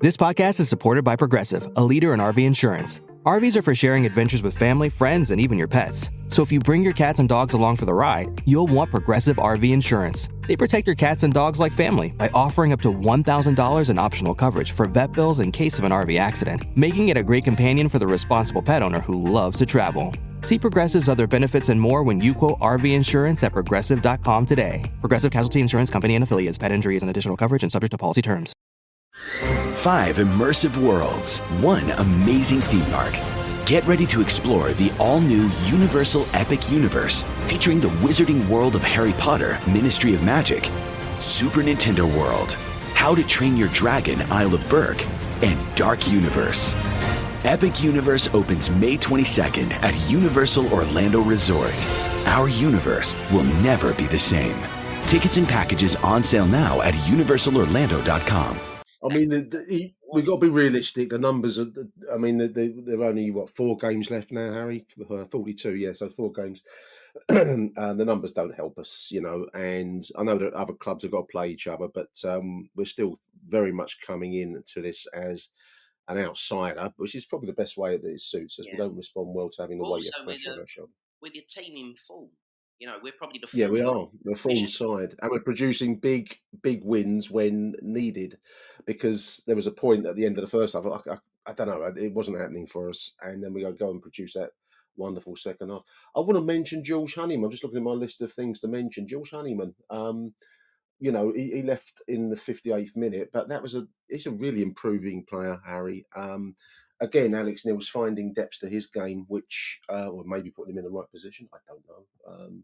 This podcast is supported by Progressive, a leader in RV insurance. RVs are for sharing adventures with family, friends, and even your pets. So if you bring your cats and dogs along for the ride, you'll want Progressive RV insurance. They protect your cats and dogs like family by offering up to $1,000 in optional coverage for vet bills in case of an RV accident, making it a great companion for the responsible pet owner who loves to travel. See Progressive's other benefits and more when you quote RV insurance at Progressive.com today. Progressive Casualty Insurance Company and Affiliates. Pet injury is an additional coverage and subject to policy terms. 5 immersive worlds, 1 amazing theme park. Get ready to explore the all-new Universal Epic Universe, featuring the wizarding world of Harry Potter, Ministry of Magic, Super Nintendo World, How to Train Your Dragon, Isle of Berk, and Dark Universe. Epic Universe opens May 22nd at Universal Orlando Resort. Our universe will never be the same. Tickets and packages on sale now at universalorlando.com. I mean, we've got to be realistic. The numbers are, I mean, there are only, 4 games left now, Harry? 42, so 4 games. And the numbers don't help us, and I know that other clubs have got to play each other, but we're still very much coming into this as an outsider, which is probably the best way that it suits us. We don't respond well to having the weight of pressure on our shoulder. With your team in form. We're probably the we are. We're form side, and we're producing big wins when needed. Because there was a point at the end of the first half, I don't know, it wasn't happening for us, and then we go and produce that wonderful second half. I want to mention George Honeyman. I'm just looking at my list of things to mention. George Honeyman, he left in the 58th minute, but he's a really improving player, Harry. again, Alex Neil's finding depths to his game, which or maybe putting him in the right position. I don't know.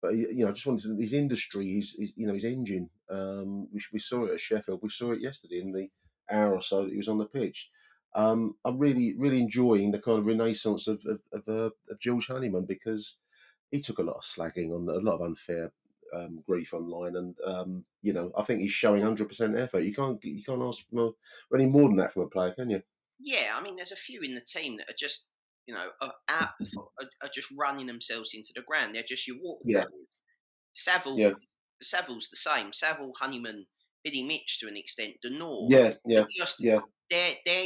But I just wanted to, his industry, his engine. We saw it at Sheffield. We saw it yesterday in the hour or so that he was on the pitch. I'm really, really enjoying the kind of renaissance of George Honeyman, because he took a lot of slagging on a lot of unfair grief online, and I think he's showing 100% effort. You can't ask for any more than that from a player, can you? Yeah, I mean, there's a few in the team that are just are just running themselves into the ground. They're just your water carriers. Saville's the same. Saville, Honeyman, Billy Mitch to an extent, Denor. They're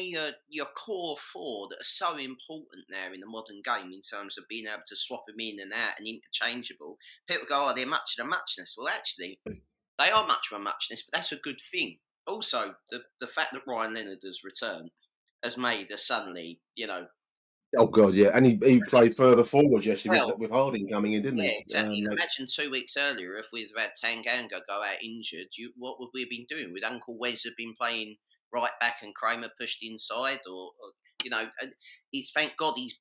your core four that are so important now in the modern game in terms of being able to swap them in and out and interchangeable. People go, they're much of a muchness. Well, actually, they are much of a muchness, but that's a good thing. Also, the fact that Ryan Leonard has returned has made us suddenly, Oh God, yeah, and he played further forward yesterday with Harding coming in, didn't he? Yeah, exactly. Imagine 2 weeks earlier if we'd had Tanganga go out injured, what would we have been doing? Would Uncle Wes have been playing right back and Kramer pushed inside, or And it's thank God he's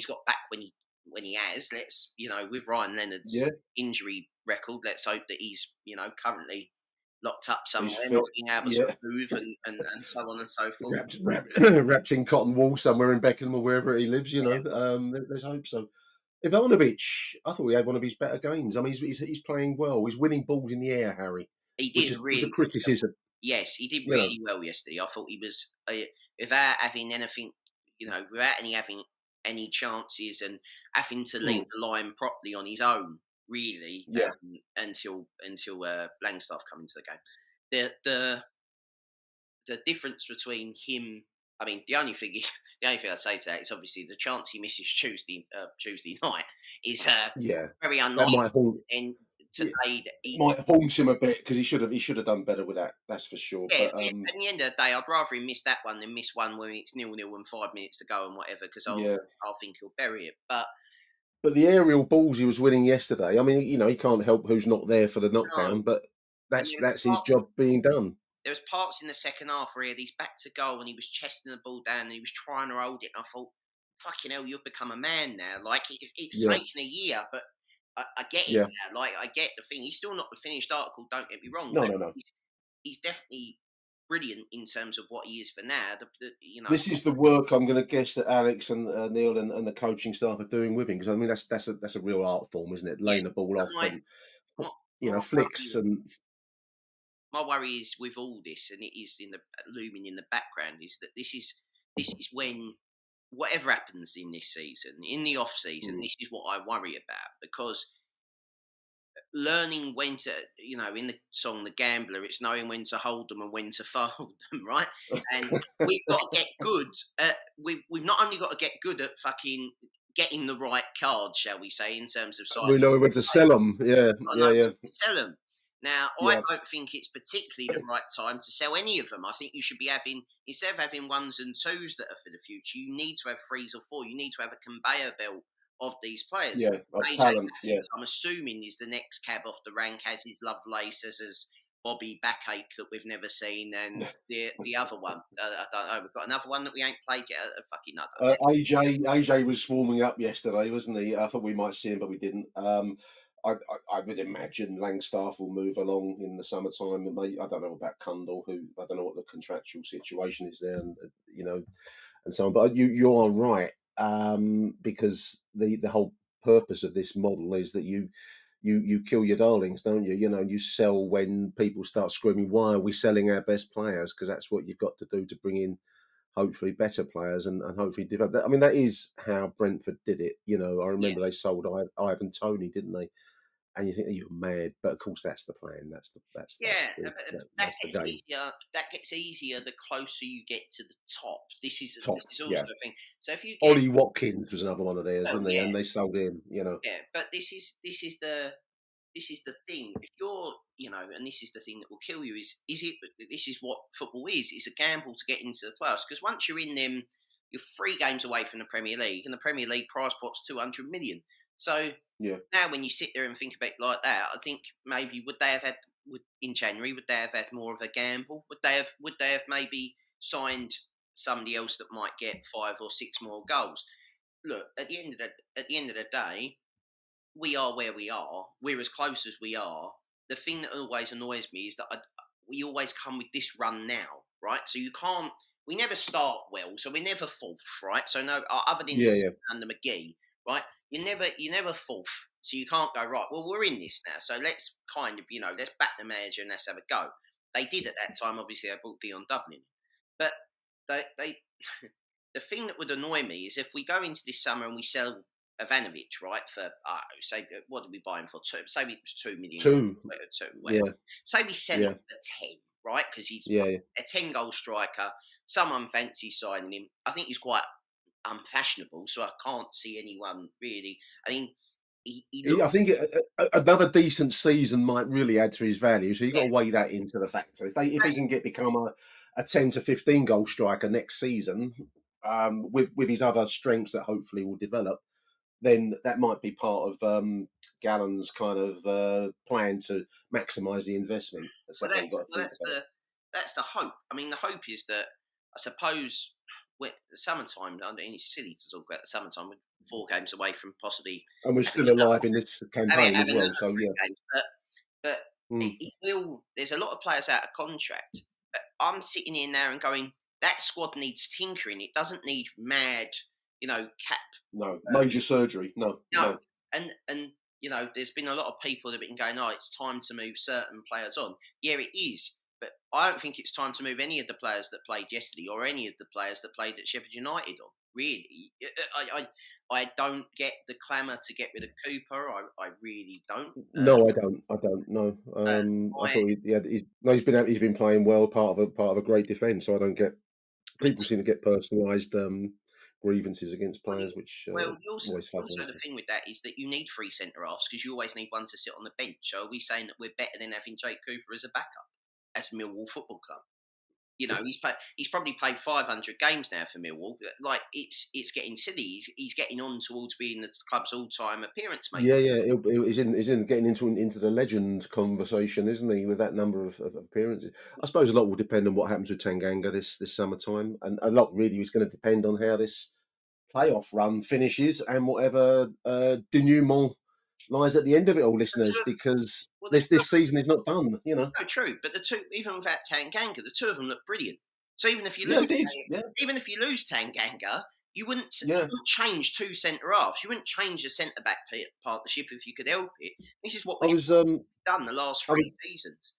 got back when he has. Let's with Ryan Leonard's injury record, let's hope that he's currently locked up somewhere, not being able to move and so on and so forth. Wrapped in cotton wool somewhere in Beckham or wherever he lives, Let's hope so. Ivanovic, I thought he had one of his better games. I mean, he's playing well. He's winning balls in the air, Harry. He did was a criticism. Yes, he did really well yesterday. I thought he was without having anything, without having any chances and having to lead the line properly on his own. Really, until Langstaff come into the game. The difference between him, I mean, the only thing I'd say to that is obviously the chance he misses Tuesday night is very unlikely. And today, might haunt him a bit because he should have done better with that. That's for sure. Yeah, but, at the end of the day, I'd rather him miss that one than miss one when it's 0-0 and 5 minutes to go and whatever, because I'll think he'll bury it. But the aerial balls he was winning yesterday, I mean, he can't help who's not there for the knockdown, but that's his job being done. There was parts in the second half where he had his back to goal and he was chesting the ball down and he was trying to hold it. And I thought, fucking hell, you've become a man now. Like, it's taken a year, but I get it now. Like, I get the thing. He's still not the finished article, don't get me wrong. No. He's definitely brilliant in terms of what he is for now. This is the work I'm going to guess that Alex and Neil and the coaching staff are doing with him, because I mean that's a real art form, isn't it? Laying the ball off and flicks and. My worry is with all this, and it is looming in the background, is that this is when whatever happens in this season, in the off season, this is what I worry about, because learning when to, in the song The Gambler, it's knowing when to hold them and when to fold them, right? And we've got to get good at, we've not only got to get good at fucking getting the right cards, shall we say, in terms of size. We know when to sell them, Sell them. Now, I don't think it's particularly the right time to sell any of them. I think you should be having, instead of having 1s and 2s that are for the future, you need to have 3s or 4. You need to have a conveyor belt of these players. Talent, I'm assuming is the next cab off the rank, has his Lovelace, as Bobby Backache that we've never seen, and the other one. I don't know. We've got another one that we ain't played yet. Fucking AJ was swarming up yesterday, wasn't he? I thought we might see him, but we didn't. I would imagine Langstaff will move along in the summertime. I don't know about Cundall, who I don't know what the contractual situation is there, and and so on. But you are right, because the whole purpose of this model is that you kill your darlings, don't you? You sell when people start screaming, "Why are we selling our best players?" Because that's what you've got to do to bring in hopefully better players and hopefully develop. I mean, that is how Brentford did it. I remember they sold Ivan Toney, didn't they? And you think you're mad, but of course that's the plan. That's the game. That gets easier the closer you get to the top. This is also the thing. So if you Ollie Watkins was another one of theirs, wasn't he? And they sold him. Yeah, but this is the thing. If you're, and this is the thing that will kill you. This is what football is. It's a gamble to get into the playoffs, because once you're in them, you're 3 games away from the Premier League, and the Premier League prize pot's 200 million. So now when you sit there and think about it like that, I think maybe in January would they have had more of a gamble? Would they have maybe signed somebody else that might get 5 or 6 more goals. Look, at the end of the day, we are where we are. We're as close as we are. The thing that always annoys me is that we always come with this run now, right? So you can't. We never start well, so we're never fourth, right? So no, other than under McGee, right? You're never fourth, so you can't go right. Well, we're in this now, so let's kind of let's back the manager and let's have a go. They did at that time. Obviously, they brought Dion Dublin, but they the thing that would annoy me is if we go into this summer and we sell Ivanovic, right, for say what did we buy him for? Say it was 2 million. Two. Say we sell him for 10, right? Because he's a 10-goal striker. Someone fancies signing him. I think he's quite unfashionable, so I can't see anyone really. I mean, I think another decent season might really add to his value. So you've got to weigh that into the factor. If he can become a 10 to 15 goal striker next season, with his other strengths that hopefully will develop, then that might be part of Gallon's kind of plan to maximise the investment. That's the hope. I mean, the hope is that I suppose the summertime. It's silly to talk about the summertime. We're 4 games away from possibly, and we're still alive in this campaign as well. So yeah, but it will. There's a lot of players out of contract. But I'm sitting here now and going, that squad needs tinkering. It doesn't need mad, cap. No, major surgery. No. And there's been a lot of people that have been going, it's time to move certain players on. Yeah, it is. But I don't think it's time to move any of the players that played yesterday or any of the players that played at Sheffield United on. Really. I don't get the clamour to get rid of Cooper. I really don't. No, I don't. No. I thought he's been playing well, part of a great defence. So I don't get. People seem to get personalised grievances against players, which also the thing with that is that you need 3 centre halves because you always need one to sit on the bench. So are we saying that we're better than having Jake Cooper as a backup as Millwall Football Club? He's probably played 500 games now for Millwall. Like it's getting silly. He's getting on towards being the club's all-time appearance maker. Yeah. He's in getting into the legend conversation, isn't he? With that number of appearances, I suppose a lot will depend on what happens with Tanganga this summertime, and a lot really is going to depend on how this playoff run finishes and whatever denouement lies at the end of it all, listeners, because this season is not done, No, true, but the two, even without Tanganga, the two of them look brilliant. So even if you lose Tanganga, you wouldn't change 2 centre halves. You wouldn't change a centre back partnership if you could help it. This is what we've done the last 3 seasons.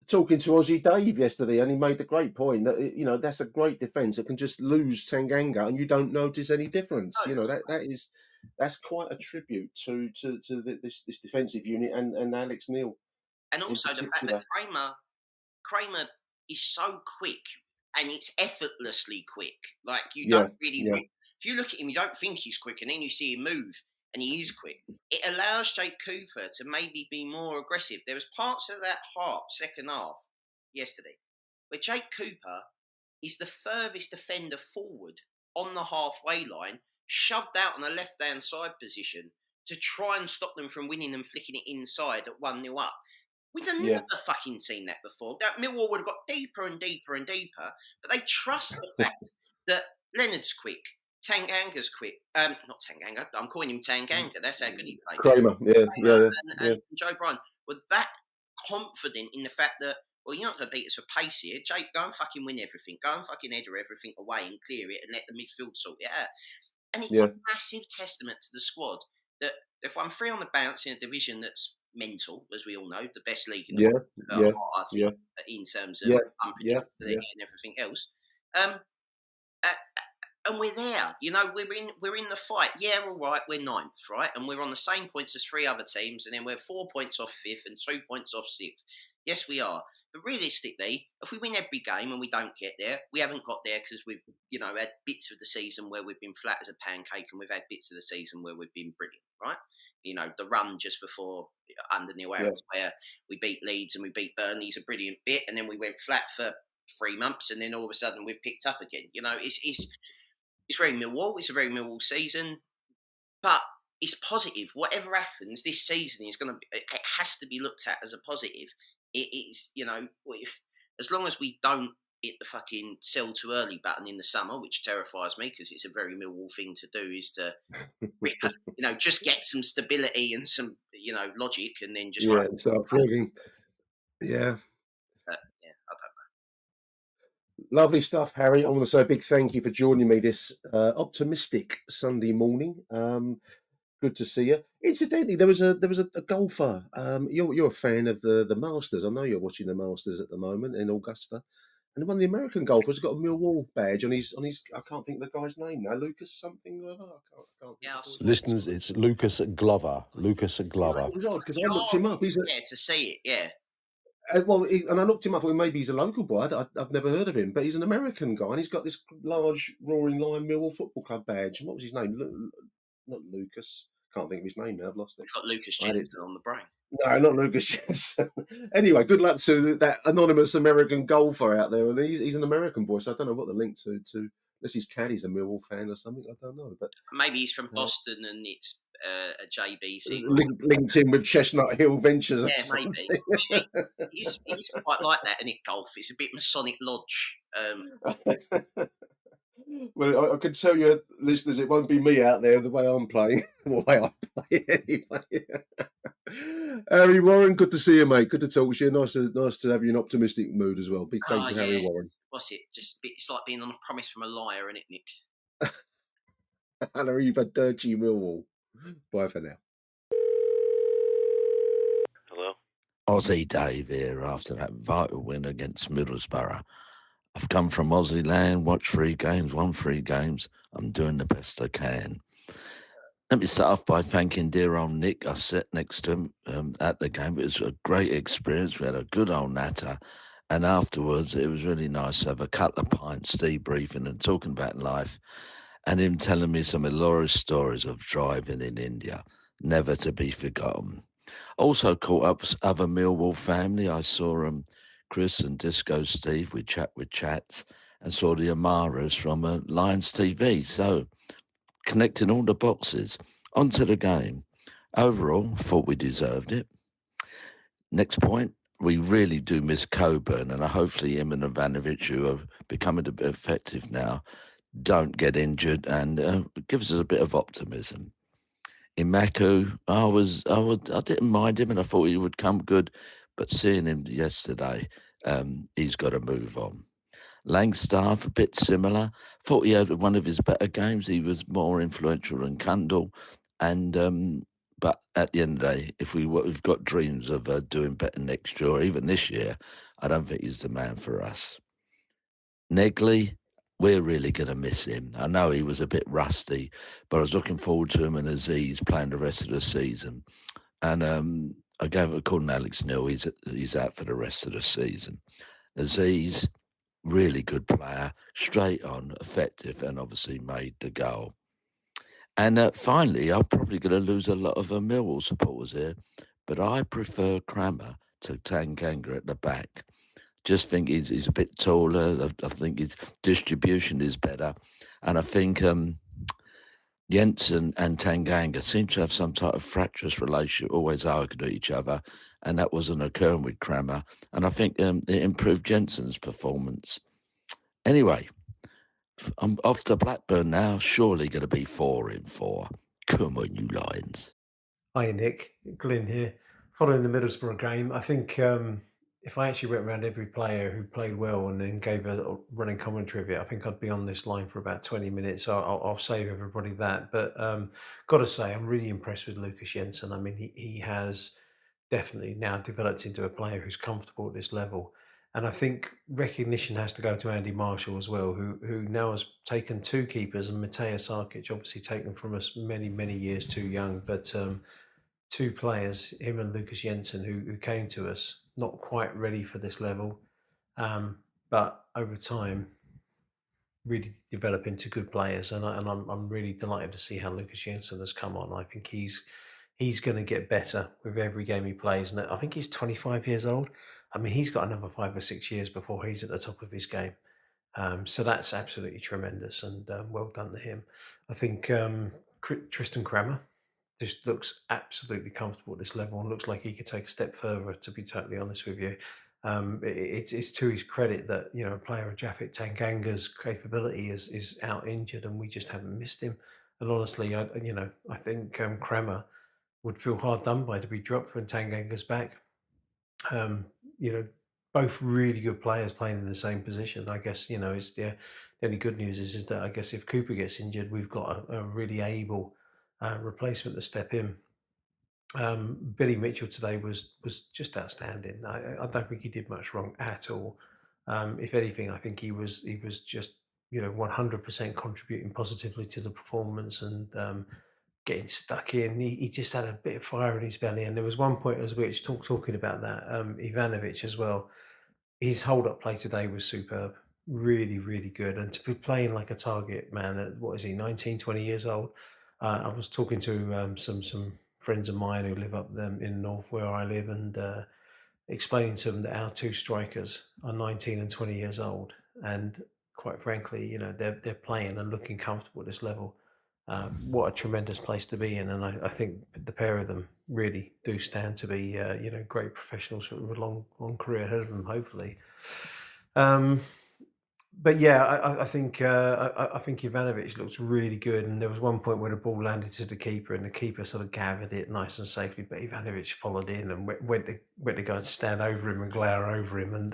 Talking to Aussie Dave yesterday, and he made the great point that that's a great defence. It can just lose Tanganga, and you don't notice any difference. That's quite a tribute to this defensive unit and Alex Neil. And also the fact that Kramer is so quick, and it's effortlessly quick. Like you don't really. If you look at him, you don't think he's quick, and then you see him move, and he is quick. It allows Jake Cooper to maybe be more aggressive. There was parts of that second half yesterday where Jake Cooper is the furthest defender forward on the halfway line, shoved out on a left-hand side position to try and stop them from winning and flicking it inside at 1-0 up. We'd have never fucking seen that before. That Millwall would have got deeper and deeper and deeper, but they trust the fact that Leonard's quick, Tanganga's quick. Not Tanganga, I'm calling him Tanganga. That's how good he plays. Kramer, and Joe Bryan were that confident in the fact that, you're not going to beat us for pace here. Jake, go and fucking win everything. Go and fucking header everything away and clear it and let the midfield sort it out. And it's a massive testament to the squad that they've won 3 on the bounce in a division that's mental, as we all know, the best league in the world, I think, in terms of unpredictability and everything else. And we're there, we're in the fight. Yeah, all right, we're 9th, right? And we're on the same points as 3 other teams, and then we're 4 points off 5th and 2 points off 6th. Yes, we are. But realistically, if we win every game and we don't get there, we haven't got there because we've, had bits of the season where we've been flat as a pancake, and we've had bits of the season where we've been brilliant, right? The run just before under Neil Harris, where we beat Leeds and we beat Burnley is a brilliant bit, and then we went flat for 3 months, and then all of a sudden we've picked up again. It's very Millwall. It's a very Millwall season, but it's positive. Whatever happens, this season is it has to be looked at as a positive. It is, as long as we don't hit the fucking sell too early button in the summer, which terrifies me because it's a very Millwall thing to do, is to just get some stability and some logic, and then just Yeah, and start flogging. Yeah. Yeah, I don't know. Lovely stuff, Harry. I want to say a big thank you for joining me this optimistic Sunday morning. Good to see you. Incidentally, there was a golfer. You're a fan of the Masters. I know you're watching the Masters at the moment in Augusta, and one of the American golfers got a Millwall badge on his. I can't think of the guy's name now. Lucas something. I can't Listeners, it's Lucas Glover. Lucas Glover. It was odd because I looked him up. He's to see it. Yeah. And I looked him up. Well, maybe he's a local boy. I've never heard of him, but he's an American guy, and he's got this large Roaring Lion Millwall Football Club badge. And what was his name? Not Lucas. Can't think of his name now. I've lost it. We've got Lucas Jensen on the brain. No, not Lucas Jensen. Anyway, good luck to that anonymous American golfer out there. And he's an American boy, so I don't know what the link to unless his caddy's a Millwall fan or something. I don't know, but maybe he's from Boston and it's a JB thing. Linked in with Chestnut Hill Ventures. Yeah, maybe. He's quite like that, isn't it? Golf. It's a bit Masonic Lodge. Well, I can tell you, listeners, it won't be me out there the way I'm playing, the way I play anyway. Harry Warren, good to see you, mate. Good to talk to you. Nice to have you in an optimistic mood as well. Big thank you, Harry Warren. What's it? It's like being on a promise from a liar, isn't it, Nick? Arrivederci Millwall. Bye for now. Hello? Aussie Dave here after that vital win against Middlesbrough. I've come from Aussie land, watched 3 games, won 3 games. I'm doing the best I can. Let me start off by thanking dear old Nick. I sat next to him at the game. It was a great experience. We had a good old natter. And afterwards, it was really nice to have a couple of pints, debriefing and talking about life. And him telling me some hilarious stories of driving in India, never to be forgotten. Also caught up with other Millwall family. I saw Chris and Disco Steve. We chat with chats and saw the Amaras from Lions TV. So connecting all the boxes. Onto the game. Overall, thought we deserved it. Next point, we really do miss Coburn, and hopefully him and Ivanovic, who are becoming a bit effective now, don't get injured, and gives us a bit of optimism. Imaku, I didn't mind him, and I thought he would come good, but seeing him yesterday, he's got to move on. Langstaff, a bit similar. Thought he had one of his better games. He was more influential than Kundal, and but at the end of the day, if we've got dreams of doing better next year or even this year, I don't think he's the man for us. Negley, we're really going to miss him. I know he was a bit rusty, but I was looking forward to him and Aziz playing the rest of the season. And I gave a call to Alex Neil. He's out for the rest of the season. Aziz, really good player, straight on, effective, and obviously made the goal. And finally, I'm probably going to lose a lot of Millwall supporters here, but I prefer Kramer to Tanganga at the back. Just think he's a bit taller. I think his distribution is better. And I think Jensen and Tanganga seem to have some type of fractious relationship, always arguing at each other, and that wasn't occurring with Kramer. And I think it improved Jensen's performance. Anyway, I'm off to Blackburn now, surely going to be 4 in 4. Come on, you Lions. Hi, Nick. Glyn here. Following the Middlesbrough game, I think if I actually went around every player who played well and then gave a running commentary of it, I think I'd be on this line for about 20 minutes. So I'll save everybody that. But got to say, I'm really impressed with Lucas Jensen. I mean, he has definitely now developed into a player who's comfortable at this level. And I think recognition has to go to Andy Marshall as well, who now has taken 2 keepers, and Mateja Sarkic obviously taken from us many, many years too young. But 2 players, him and Lucas Jensen, who came to us not quite ready for this level, but over time really develop into good players. And I'm really delighted to see how Lucas Jensen has come on. I think he's going to get better with every game he plays. And I think he's 25 years old. I mean, he's got another 5 or 6 years before he's at the top of his game. So that's absolutely tremendous, and well done to him. I think Tristan Kramer just looks absolutely comfortable at this level and looks like he could take a step further, to be totally honest with you. It's to his credit that, you know, a player of Japhet Tanganga's capability is out injured, and we just haven't missed him. And honestly, I think Kremer would feel hard done by to be dropped when Tanganga's back. You know, both really good players playing in the same position. I guess, you know, it's the only good news is that I guess if Cooper gets injured, we've got a really able replacement to step in. Billy Mitchell today was just outstanding. I don't think he did much wrong at all. If anything, I think he was just, you know, 100% contributing positively to the performance and getting stuck in. He just had a bit of fire in his belly. And there was one point as which talking about that, Ivanovic as well. His hold-up play today was superb. Really, really good. And to be playing like a target man at, what is he, 19, 20 years old? I was talking to some friends of mine who live up in the north where I live, and explaining to them that our two strikers are 19 and 20 years old. And quite frankly, you know, they're playing and looking comfortable at this level. What a tremendous place to be in. And I think the pair of them really do stand to be, you know, great professionals with a long career ahead of them, hopefully. But yeah, I think Ivanovic looks really good. And there was one point where the ball landed to the keeper, and the keeper sort of gathered it nice and safely. But Ivanovic followed in and went to go and stand over him and glare over him. And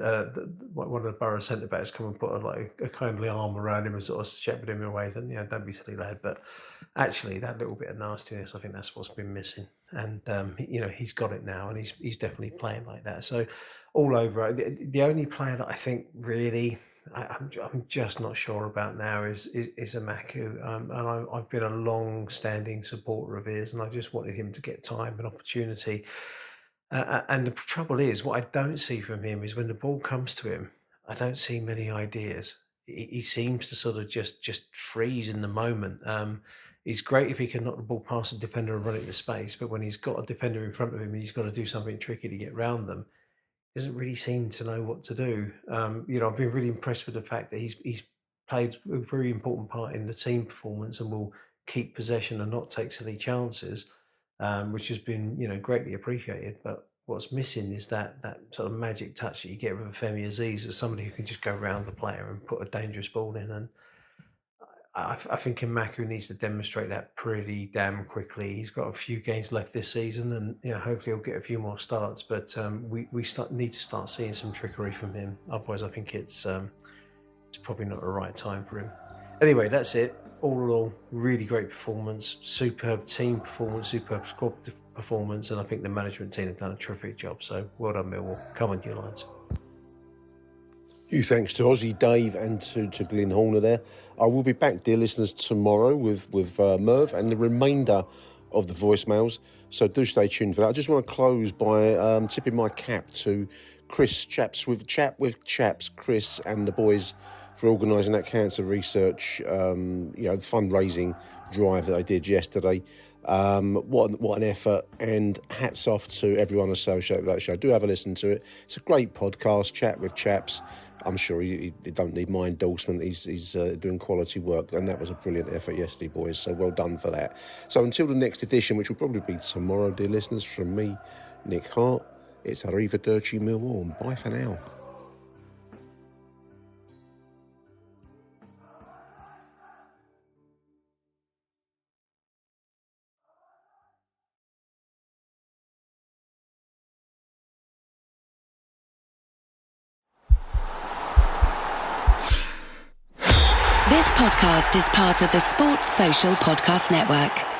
one of the Borough centre backs come and put a kindly arm around him and sort of shepherded him away. And, you know, don't be silly, lad. But actually, that little bit of nastiness, I think that's what's been missing. And you know, he's got it now, and he's definitely playing like that. So all over. The only player that I think really, I'm just not sure about now is Amaku, and I've been a long-standing supporter of his, and I just wanted him to get time and opportunity. And the trouble is, what I don't see from him is when the ball comes to him, I don't see many ideas. He seems to sort of just freeze in the moment. He's great if he can knock the ball past a defender and run it to space, but when he's got a defender in front of him and he's got to do something tricky to get round them, doesn't really seem to know what to do. You know, I've been really impressed with the fact that he's played a very important part in the team performance and will keep possession and not take silly chances, which has been, you know, greatly appreciated. But what's missing is that sort of magic touch that you get with Femi Aziz, as somebody who can just go around the player and put a dangerous ball in. And I think Amaku needs to demonstrate that pretty damn quickly. He's got a few games left this season, and, you know, hopefully he'll get a few more starts. But we need to start seeing some trickery from him. Otherwise, I think it's probably not the right time for him. Anyway, that's it. All in all, really great performance, superb team performance, superb squad performance, and I think the management team have done a terrific job. So well done, Millwall. Come on, you Lions. Thanks to Aussie Dave and to Glyn Horner there. I will be back, dear listeners, tomorrow with Merv and the remainder of the voicemails, so do stay tuned for that. I just want to close by tipping my cap to Chris Chat with Chaps, Chris and the boys for organising that cancer research, fundraising drive that they did yesterday. What an effort, and hats off to everyone associated with that show. Do have a listen to it. It's a great podcast, Chat with Chaps. I'm sure he don't need my endorsement. He's doing quality work, and that was a brilliant effort yesterday, boys. So well done for that. So until the next edition, which will probably be tomorrow, dear listeners, from me, Nick Hart, it's Arrivederci Millwall, and bye for now. This podcast is part of the Sports Social Podcast Network.